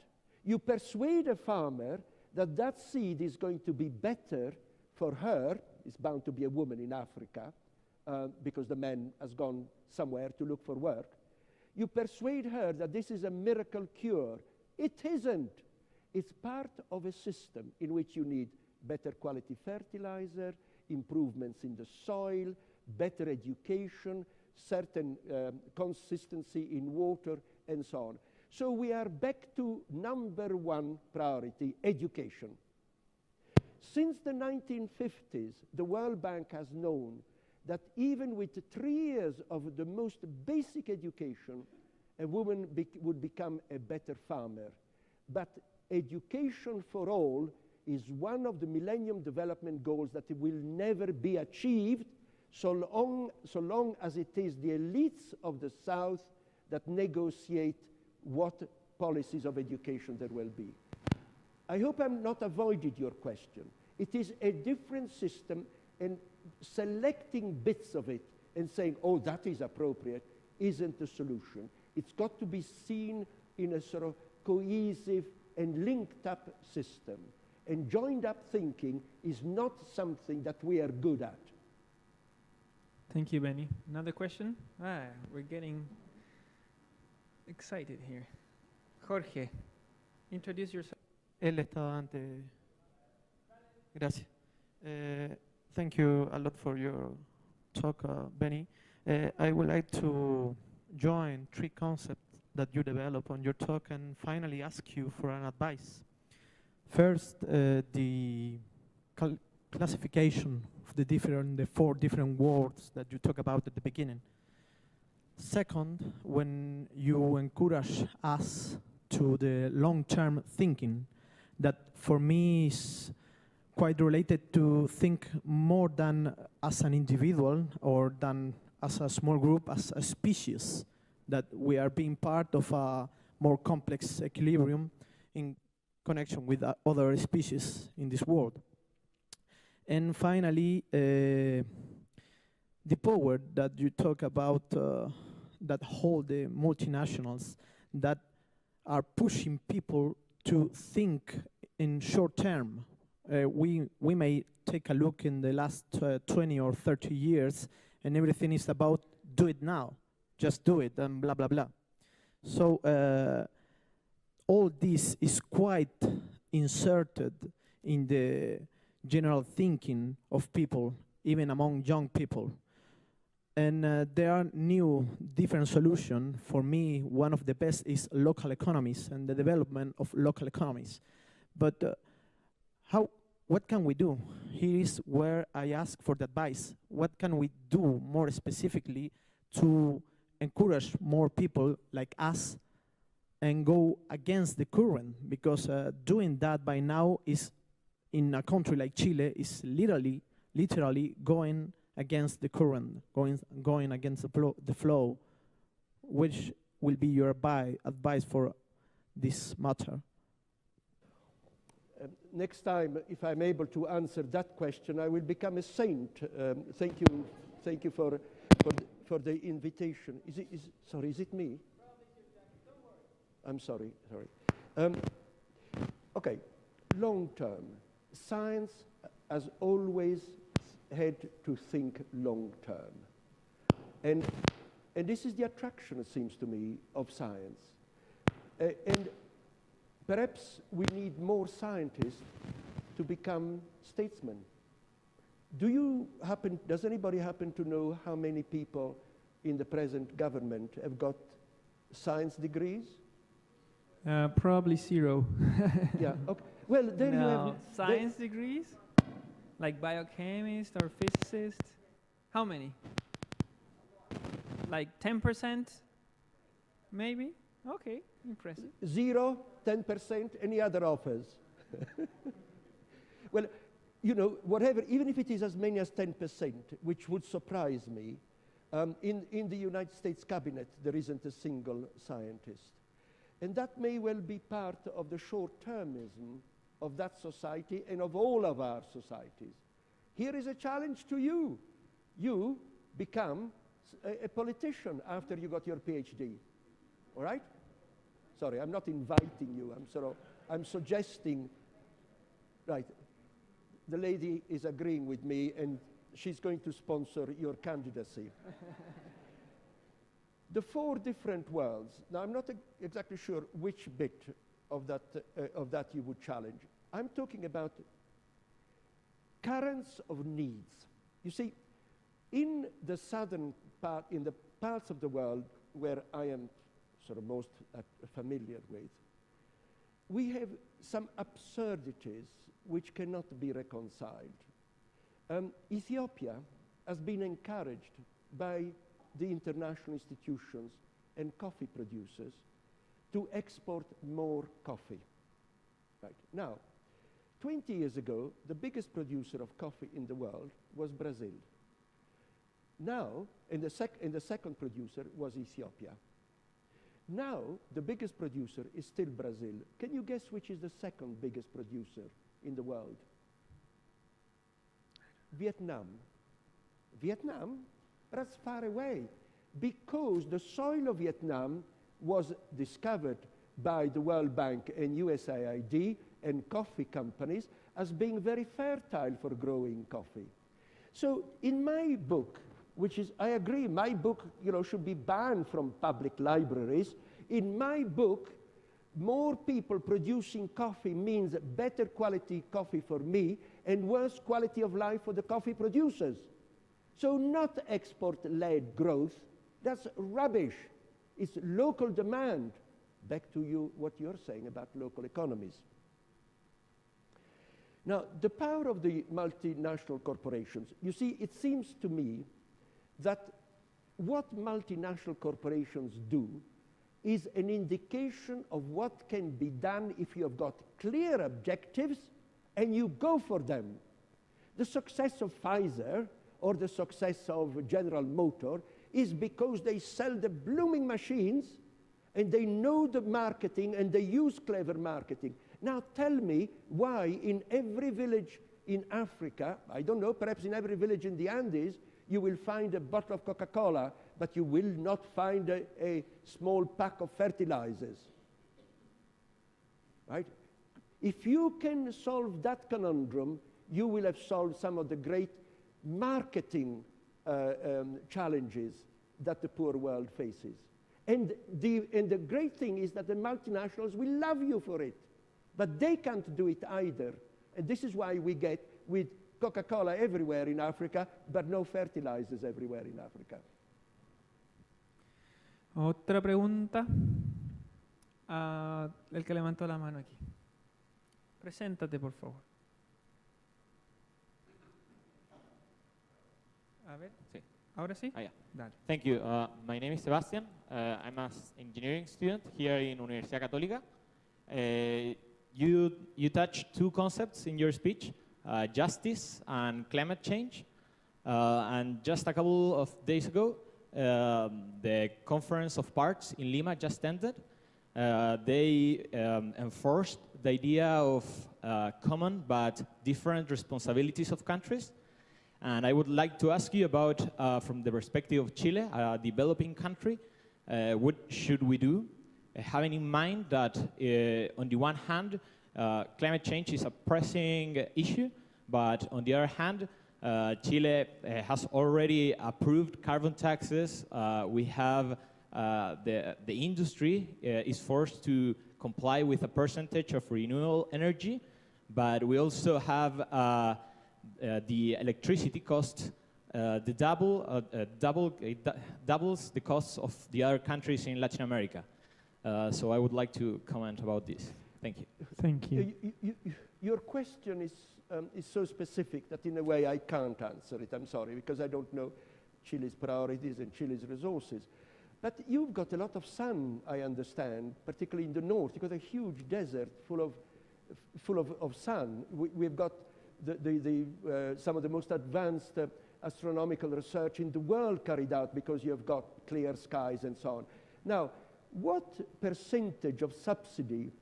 You persuade a farmer that that seed is going to be better for her. It's bound to be a woman in Africa because the man has gone somewhere to look for work. You persuade her that this is a miracle cure. It isn't. It's part of a system in which you need better quality fertilizer, improvements in the soil, better education, certain consistency in water, and so on. So we are back to number one priority, education. Since the 1950s, the World Bank has known that even with 3 years of the most basic education, a woman would become a better farmer. But education for all is one of the Millennium Development Goals that will never be achieved so long as it is the elites of the South that negotiate what policies of education there will be. I hope I'm not avoided your question. It is a different system, and selecting bits of it and saying, oh, that is appropriate, isn't the solution. It's got to be seen in a sort of cohesive and linked up system. And joined up thinking is not something that we are good at. Thank you, Benny. Another question? We're getting excited here. Jorge, introduce yourself. Él estaba antes. Gracias. Thank you a lot for your talk, Benny. I would like to join 3 concepts that you develop on your talk and finally ask you for an advice. First, the classification of the 4 different words that you talk about at the beginning. Second, when you encourage us to the long-term thinking, that for me is quite related to think more than as an individual or than as a small group, as a species, that we are being part of a more complex equilibrium in connection with other species in this world. And finally, the power that you talk about that hold the multinationals that are pushing people to think in short term. We may take a look in the last 20 or 30 years and everything is about do it now, just do it and blah, blah, blah. So all this is quite inserted in the general thinking of people, even among young people. And there are new, different solutions. For me, one of the best is local economies and the development of local economies. But what can we do? Here is where I ask for the advice. What can we do more specifically to encourage more people like us and go against the current? Because doing that by now is, in a country like Chile, is literally going against the current, going against the flow. Which will be your advice for this matter? Next time, if I'm able to answer that question, I will become a saint. Thank you for the invitation. Sorry, is it me? I'm sorry. Okay, long term. Science has always had to think long term. And this is the attraction, it seems to me, of science. And perhaps we need more scientists to become statesmen. Does anybody happen to know how many people in the present government have got science degrees? Probably 0. Yeah, okay. Well, then you have science degrees? Like biochemist or physicist? How many? Like 10%? Maybe? Okay, impressive. 0, 10%, any other offers? Well, you know, whatever, even if it is as many as 10%, which would surprise me, in the United States cabinet, there isn't a single scientist. And that may well be part of the short-termism of that society and of all of our societies. Here is a challenge to you. You become a politician after you got your PhD, all right? Sorry, I'm not inviting you, I'm suggesting, right, the lady is agreeing with me and she's going to sponsor your candidacy. The 4 different worlds, now I'm not exactly sure which bit of that you would challenge. I'm talking about currents of needs. You see, in the southern part, in the parts of the world where I am sort of most familiar with, we have some absurdities which cannot be reconciled. Ethiopia has been encouraged by the international institutions and coffee producers to export more coffee. Right. Now, 20 years ago, the biggest producer of coffee in the world was Brazil. Now, and the second producer was Ethiopia. Now, the biggest producer is still Brazil. Can you guess which is the second biggest producer in the world? Vietnam. Vietnam? That's far away, because the soil of Vietnam was discovered by the World Bank and USAID and coffee companies as being very fertile for growing coffee. So in my book, which is, I agree, my book, you know, should be banned from public libraries. In my book, more people producing coffee means better quality coffee for me and worse quality of life for the coffee producers. So not export-led growth, that's rubbish. It's local demand. Back to you, what you're saying about local economies. Now, the power of the multinational corporations, you see, it seems to me that what multinational corporations do is an indication of what can be done if you have got clear objectives and you go for them. The success of Pfizer or the success of General Motors is because they sell the blooming machines and they know the marketing and they use clever marketing. Now tell me why in every village in Africa, I don't know, perhaps in every village in the Andes, you will find a bottle of Coca-Cola, but you will not find a small pack of fertilizers, right? If you can solve that conundrum, you will have solved some of the great marketing challenges that the poor world faces. And the great thing is that the multinationals will love you for it, but they can't do it either And this is why we get with Coca-Cola everywhere in Africa, but no fertilizers everywhere in Africa. Otra pregunta. El que levantó la mano aquí. Preséntate, por favor. A ver. Sí. ¿Ahora sí? Yeah. Dale. Thank you. My name is Sebastian. I'm an engineering student here in Universidad Católica. You touched two concepts in your speech, justice and climate change. And just a couple of days ago, the Conference of Parts in Lima just ended. They enforced the idea of common but different responsibilities of countries. And I would like to ask you about, from the perspective of Chile, a developing country, what should we do, having in mind that on the one hand, climate change is a pressing issue, but on the other hand, Chile has already approved carbon taxes. We have the industry is forced to comply with a percentage of renewable energy, but we also have the electricity cost, doubles the costs of the other countries in Latin America. So I would like to comment about this. Thank you. Thank you. Your question is so specific that in a way I can't answer it. I'm sorry, because I don't know Chile's priorities and Chile's resources. But you've got a lot of sun, I understand, particularly in the north. You've got a huge desert full of sun. We've got some of the most advanced astronomical research in the world carried out because you've got clear skies and so on. Now, what percentage of subsidy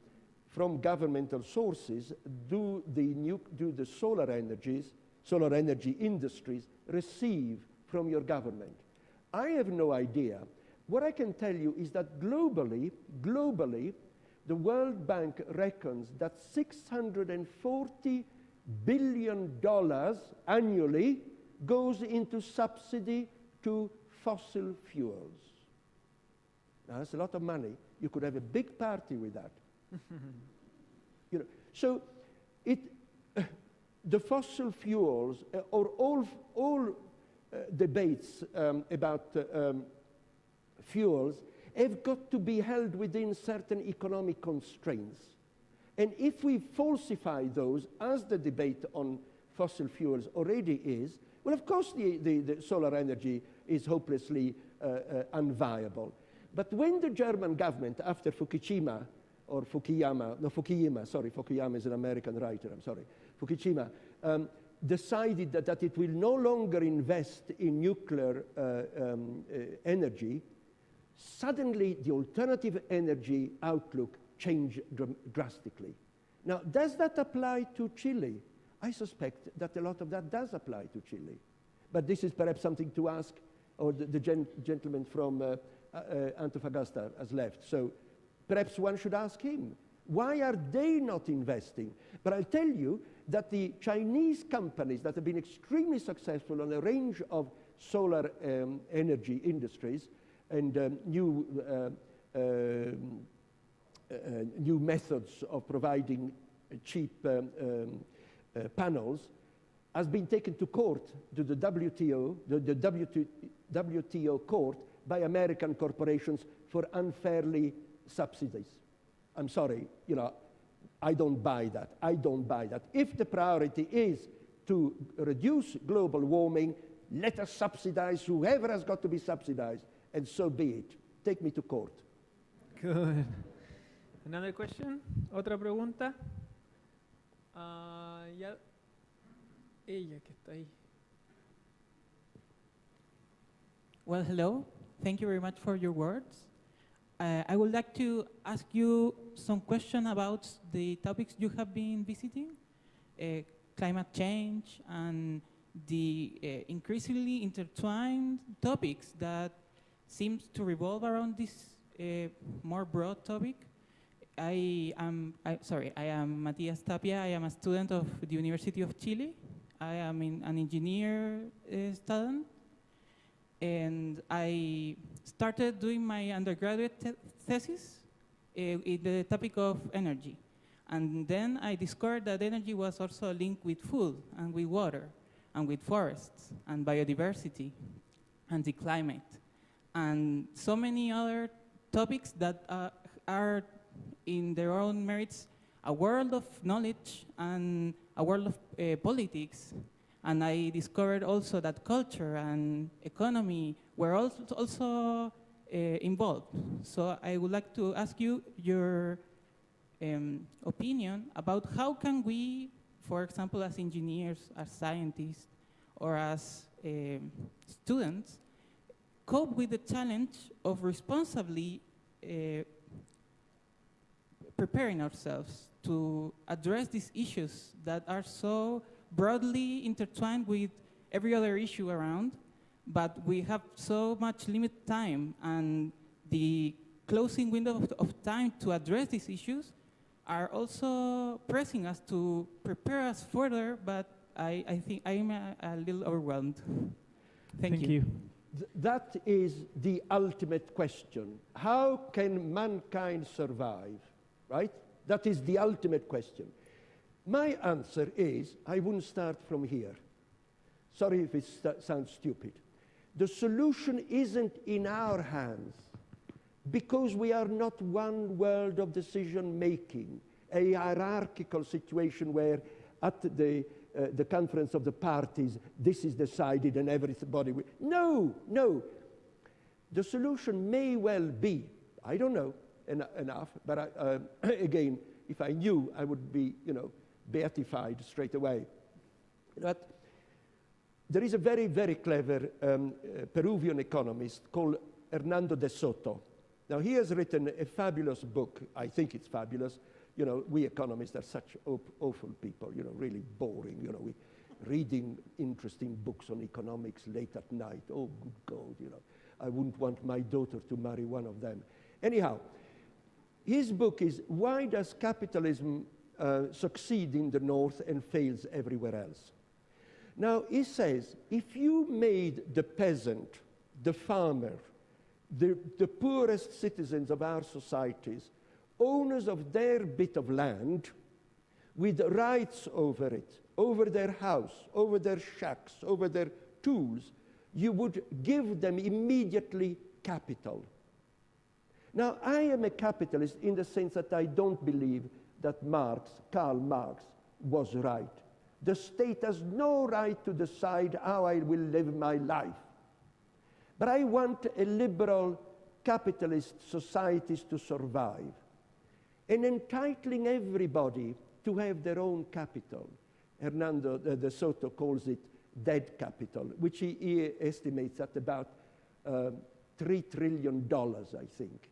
from governmental sources do the solar energy industries receive from your government? I have no idea. What I can tell you is that globally, the World Bank reckons that $640 billion annually goes into subsidy to fossil fuels. Now, that's a lot of money. You could have a big party with that. You know, so the fossil fuels, or all debates about fuels have got to be held within certain economic constraints. And if we falsify those, as the debate on fossil fuels already is, well, of course, the solar energy is hopelessly unviable. But when the German government, after Fukushima, Fukuyama is an American writer, I'm sorry, Fukushima, decided that it will no longer invest in nuclear energy, suddenly the alternative energy outlook changed drastically. Now, does that apply to Chile? I suspect that a lot of that does apply to Chile. But this is perhaps something to ask, or the gentleman from Antofagasta has left. So perhaps one should ask him, why are they not investing? But I'll tell you that the Chinese companies that have been extremely successful on a range of solar energy industries and new methods of providing cheap panels has been taken to court, to the WTO, the WTO court by American corporations for unfairly subsidies. I'm sorry, you know, I don't buy that. I don't buy that. If the priority is to reduce global warming, let us subsidize whoever has got to be subsidized, and so be it. Take me to court. Good. Another question? ¿Otra pregunta? Ya. Ella que está ahí. Well, hello. Thank you very much for your words. I would like to ask you some questions about the topics you have been visiting, climate change and the increasingly intertwined topics that seems to revolve around this more broad topic. I am Matías Tapia. I am a student of the University of Chile. I am an engineer student. And I started doing my undergraduate thesis in the topic of energy. And then I discovered that energy was also linked with food and with water and with forests and biodiversity and the climate and so many other topics that are in their own merits a world of knowledge and a world of politics. And I discovered also that culture and economy were also involved. So I would like to ask you your opinion about how can we, for example, as engineers, as scientists, or as students, cope with the challenge of responsibly preparing ourselves to address these issues that are so broadly intertwined with every other issue around, but we have so much limited time, and the closing window of time to address these issues are also pressing us to prepare us further, but I think I'm a little overwhelmed. Thank you. That is the ultimate question. How can mankind survive, right? That is the ultimate question. My answer is, I wouldn't start from here. Sorry if it sounds stupid. The solution isn't in our hands because we are not one world of decision making, a hierarchical situation where at the conference of the parties, this is decided and everybody will. No, no. The solution may well be, I don't know enough, but again, if I knew, I would be, beatified straight away. But there is a very, very clever Peruvian economist called Hernando de Soto. Now, he has written a fabulous book. I think it's fabulous. We economists are such awful people, really boring. We reading interesting books on economics late at night. Oh, good God, I wouldn't want my daughter to marry one of them. Anyhow, his book is Why Does Capitalism Succeed in the North and Fails Everywhere Else? Now, he says, if you made the peasant, the farmer, the poorest citizens of our societies owners of their bit of land with rights over it, over their house, over their shacks, over their tools, you would give them immediately capital. Now, I am a capitalist in the sense that I don't believe that Karl Marx, was right. The state has no right to decide how I will live my life. But I want a liberal capitalist societies to survive and entitling everybody to have their own capital. Hernando de Soto calls it dead capital, which he estimates at about $3 trillion, I think.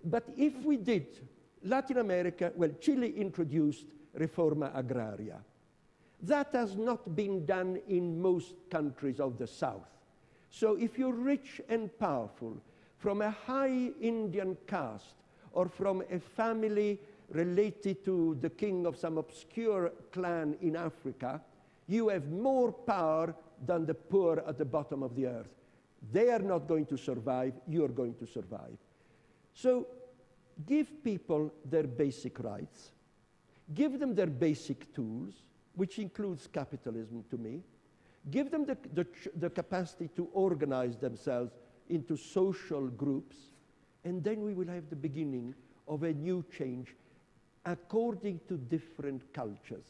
But if we did, Latin America, well, Chile introduced Reforma Agraria. That has not been done in most countries of the South. So if you're rich and powerful, from a high Indian caste, or from a family related to the king of some obscure clan in Africa, you have more power than the poor at the bottom of the earth. They are not going to survive, you're going to survive. So give people their basic rights, give them their basic tools, which includes capitalism to me, give them the capacity to organize themselves into social groups, and then we will have the beginning of a new change according to different cultures,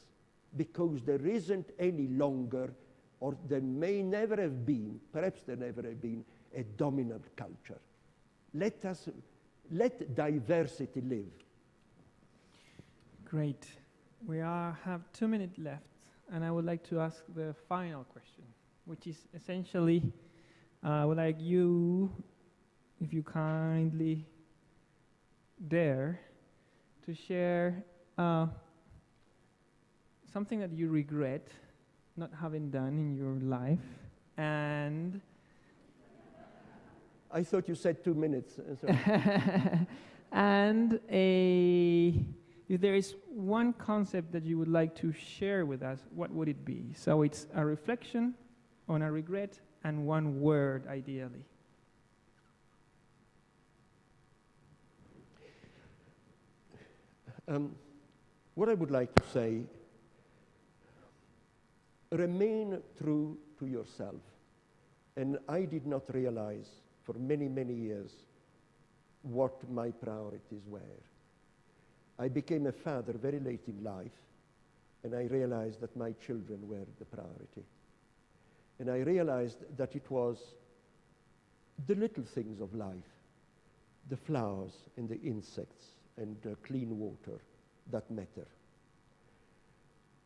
because there isn't any longer, or there may never have been, perhaps there never have been, a dominant culture. Let diversity live. Great. We have 2 minutes left, and I would like to ask the final question, which is essentially, I would like you, if you kindly dare, to share something that you regret not having done in your life, and I thought you said 2 minutes. and if there is one concept that you would like to share with us, what would it be? So it's a reflection on a regret and one word, ideally. what I would like to say, remain true to yourself. And I did not realize for many, many years what my priorities were. I became a father very late in life, and I realized that my children were the priority. And I realized that it was the little things of life, the flowers and the insects and clean water that matter.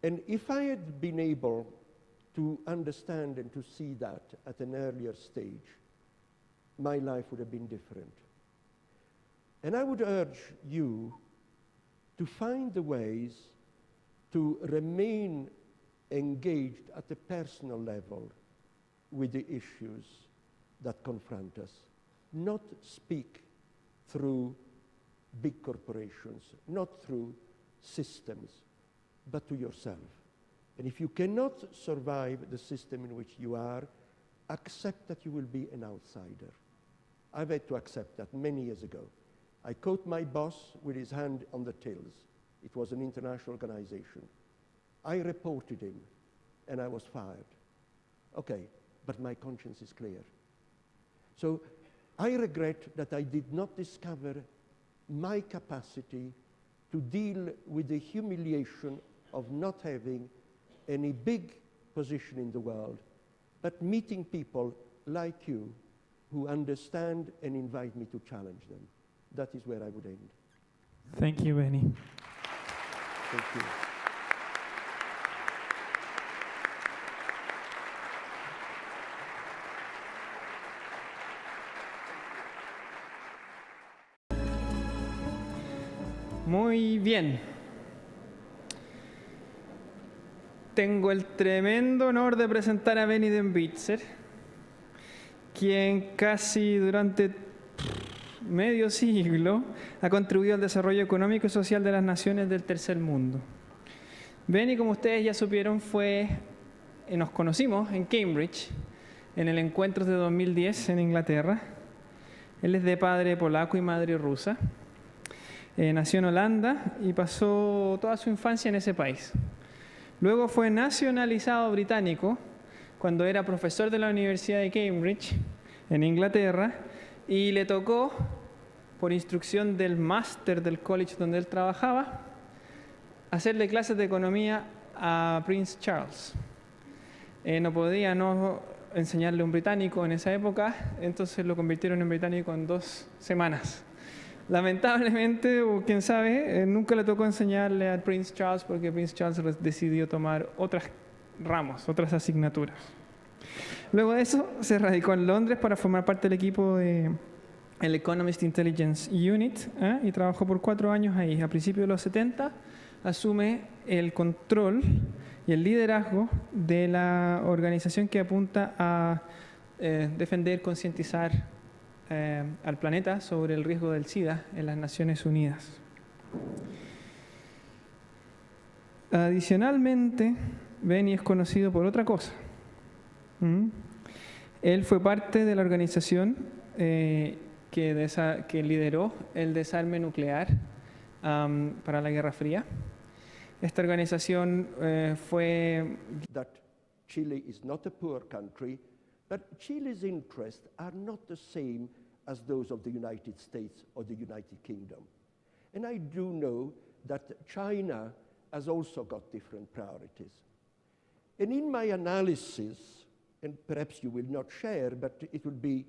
And if I had been able to understand and to see that at an earlier stage, my life would have been different. And I would urge you to find the ways to remain engaged at a personal level with the issues that confront us. Not speak through big corporations, not through systems, but to yourself. And if you cannot survive the system in which you are, accept that you will be an outsider. I've had to accept that many years ago. I caught my boss with his hand on the tills. It was an international organization. I reported him, and I was fired. Okay, but my conscience is clear. So I regret that I did not discover my capacity to deal with the humiliation of not having any big position in the world, but meeting people like you who understand and invite me to challenge them. That is where I would end. Thank you, Benny. Thank you. Muy bien. Tengo el tremendo honor de presentar a Benny Dembitzer, quien casi durante medio siglo ha contribuido al desarrollo económico y social de las naciones del tercer mundo. Benny, como ustedes ya supieron, nos conocimos en Cambridge, en el Encuentros de 2010 en Inglaterra. Él es de padre polaco y madre rusa. Nació en Holanda y pasó toda su infancia en ese país. Luego fue nacionalizado británico cuando era profesor de la Universidad de Cambridge, en Inglaterra, y le tocó, por instrucción del máster del college donde él trabajaba, hacerle clases de economía a Prince Charles. No podía no enseñarle a un británico en esa época, entonces lo convirtieron en británico en 2 semanas. Lamentablemente, o quién sabe, nunca le tocó enseñarle al Prince Charles porque Prince Charles decidió tomar otras ramos, otras asignaturas. Luego de eso, se radicó en Londres para formar parte del equipo del Economist Intelligence Unit y trabajó por 4 años ahí. A principios de los 70, asume el control y el liderazgo de la organización que apunta a defender, concientizar al planeta sobre el riesgo del SIDA en las Naciones Unidas. Adicionalmente, Benny es conocido por otra cosa. Él fue parte de la organización que lideró el desarme nuclear para la Guerra Fría. Esta organización fue... That Chile is not a poor country, but Chile's interests are not the same as those of the United States or the United Kingdom. And I do know that China has also got different priorities. And in my analysis, and perhaps you will not share, but it will be,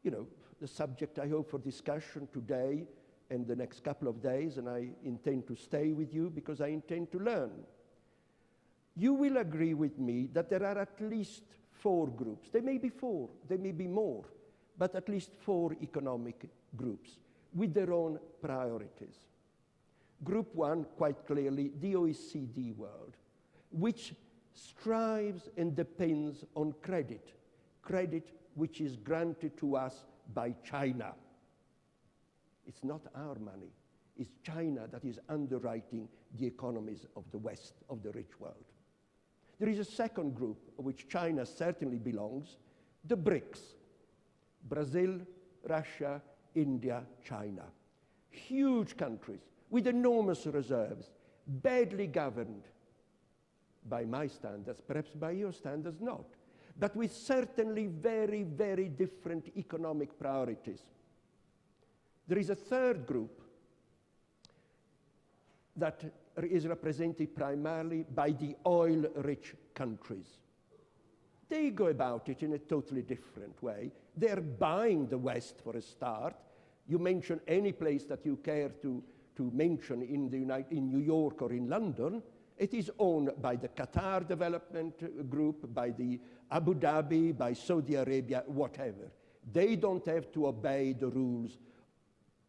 the subject, I hope, for discussion today and the next couple of days, and I intend to stay with you because I intend to learn. You will agree with me that there are at least 4 groups. There may be 4, there may be more, but at least 4 economic groups with their own priorities. Group 1, quite clearly, the OECD world, which strives and depends on credit which is granted to us by China. It's not our money. It's China that is underwriting the economies of the West, of the rich world. There is a second group, of which China certainly belongs, the BRICS, Brazil, Russia, India, China. Huge countries with enormous reserves, badly governed by my standards, perhaps by your standards not, but with certainly very, very different economic priorities. There is a third group that is represented primarily by the oil-rich countries. They go about it in a totally different way. They're buying the West for a start. You mention any place that you care to mention in New York or in London, it is owned by the Qatar Development Group, by the Abu Dhabi, by Saudi Arabia, whatever. They don't have to obey the rules.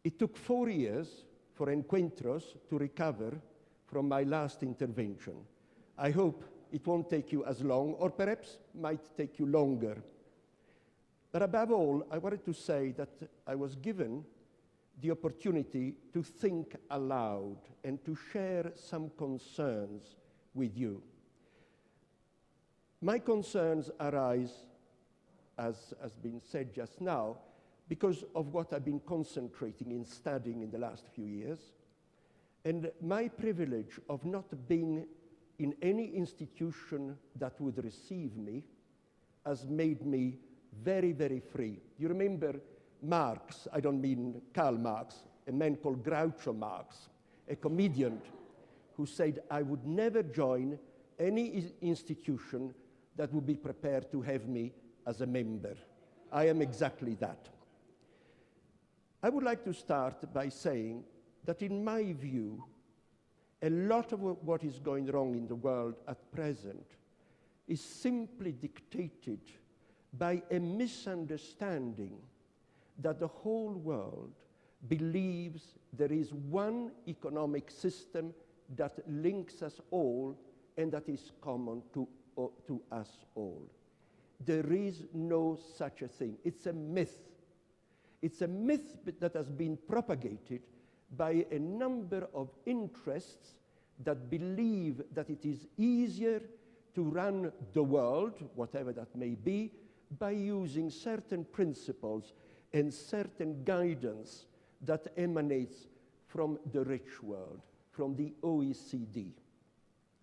It took 4 years for Encuentros to recover from my last intervention. I hope it won't take you as long, or perhaps might take you longer. But above all, I wanted to say that I was given the opportunity to think aloud and to share some concerns with you. My concerns arise, as has been said just now, because of what I've been concentrating in studying in the last few years, and my privilege of not being in any institution that would receive me has made me very, very free. You remember Marx, I don't mean Karl Marx, a man called Groucho Marx, a comedian who said, I would never join any institution that would be prepared to have me as a member. I am exactly that. I would like to start by saying that in my view, a lot of what is going wrong in the world at present is simply dictated by a misunderstanding that the whole world believes there is one economic system that links us all and that is common to us all. There is no such a thing. It's a myth. It's a myth that has been propagated by a number of interests that believe that it is easier to run the world, whatever that may be, by using certain principles and certain guidance that emanates from the rich world, from the OECD.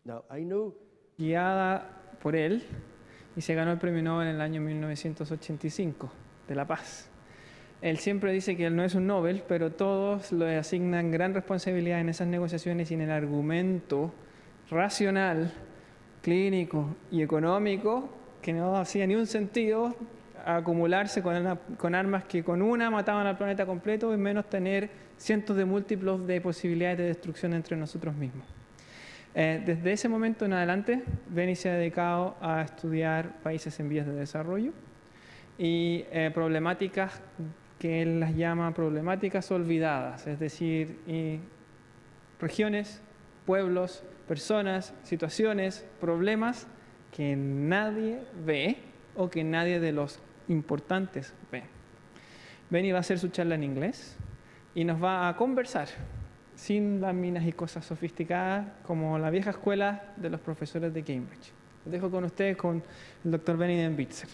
Now, I know... Guiada por él, y se ganó el Premio Nobel en el año 1985, de la paz. Él siempre dice que él no es un Nobel, pero todos le asignan gran responsabilidad en esas negociaciones y en el argumento racional, clínico y económico que no hacía ni un sentido acumularse con armas que con una mataban al planeta completo y menos tener cientos de múltiplos de posibilidades de destrucción entre nosotros mismos. Desde ese momento en adelante, Benny se ha dedicado a estudiar países en vías de desarrollo y problemáticas que él las llama problemáticas olvidadas, es decir, regiones, pueblos, personas, situaciones, problemas que nadie ve o que nadie de los importantes ve. Benny va a hacer su charla en inglés y nos va a conversar sin láminas y cosas sofisticadas como la vieja escuela de los profesores de Cambridge. Los dejo con ustedes con el Dr. Benny Dembitzer.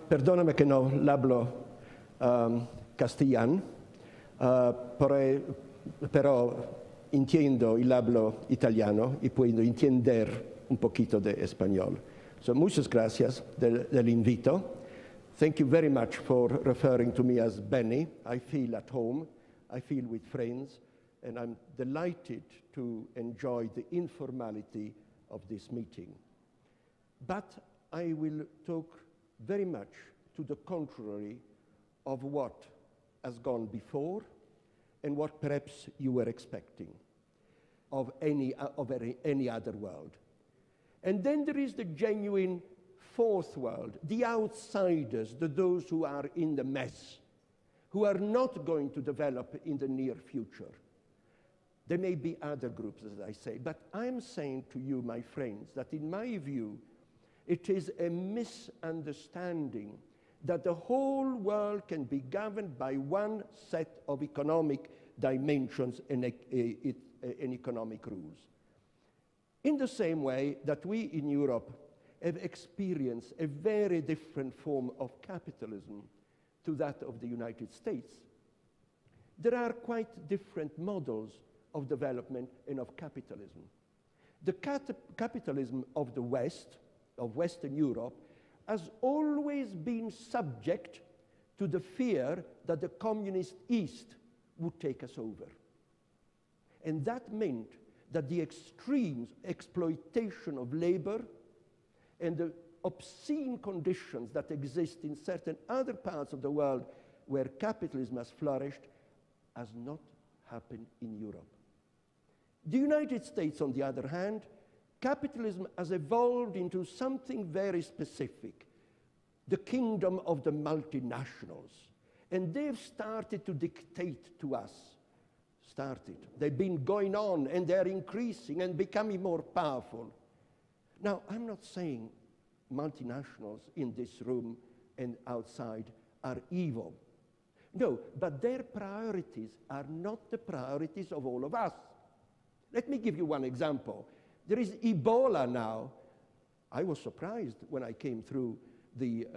Perdóname que no hablo castellano, pero entiendo y hablo italiano y puedo entender un poquito de español. So, muchas gracias del invito. Thank you very much for referring to me as Benny. I feel at home, I feel with friends, and I'm delighted to enjoy the informality of this meeting. But I will talk very much to the contrary of what has gone before and what perhaps you were expecting of any other world. And then there is the genuine fourth world, the outsiders, those who are in the mess, who are not going to develop in the near future. There may be other groups, as I say, but I'm saying to you, my friends, that in my view, it is a misunderstanding that the whole world can be governed by one set of economic dimensions and economic rules. In the same way that we in Europe have experienced a very different form of capitalism to that of the United States. There are quite different models of development and of capitalism. The capitalism of the West, of Western Europe, has always been subject to the fear that the communist East would take us over. And that meant that the extreme exploitation of labor and the obscene conditions that exist in certain other parts of the world where capitalism has flourished has not happened in Europe. The United States, on the other hand, capitalism has evolved into something very specific, the kingdom of the multinationals. And they've started to dictate to us. They've been going on, and they're increasing and becoming more powerful. Now, I'm not saying multinationals in this room and outside are evil. No, but their priorities are not the priorities of all of us. Let me give you one example. There is Ebola now. I was surprised when I came through the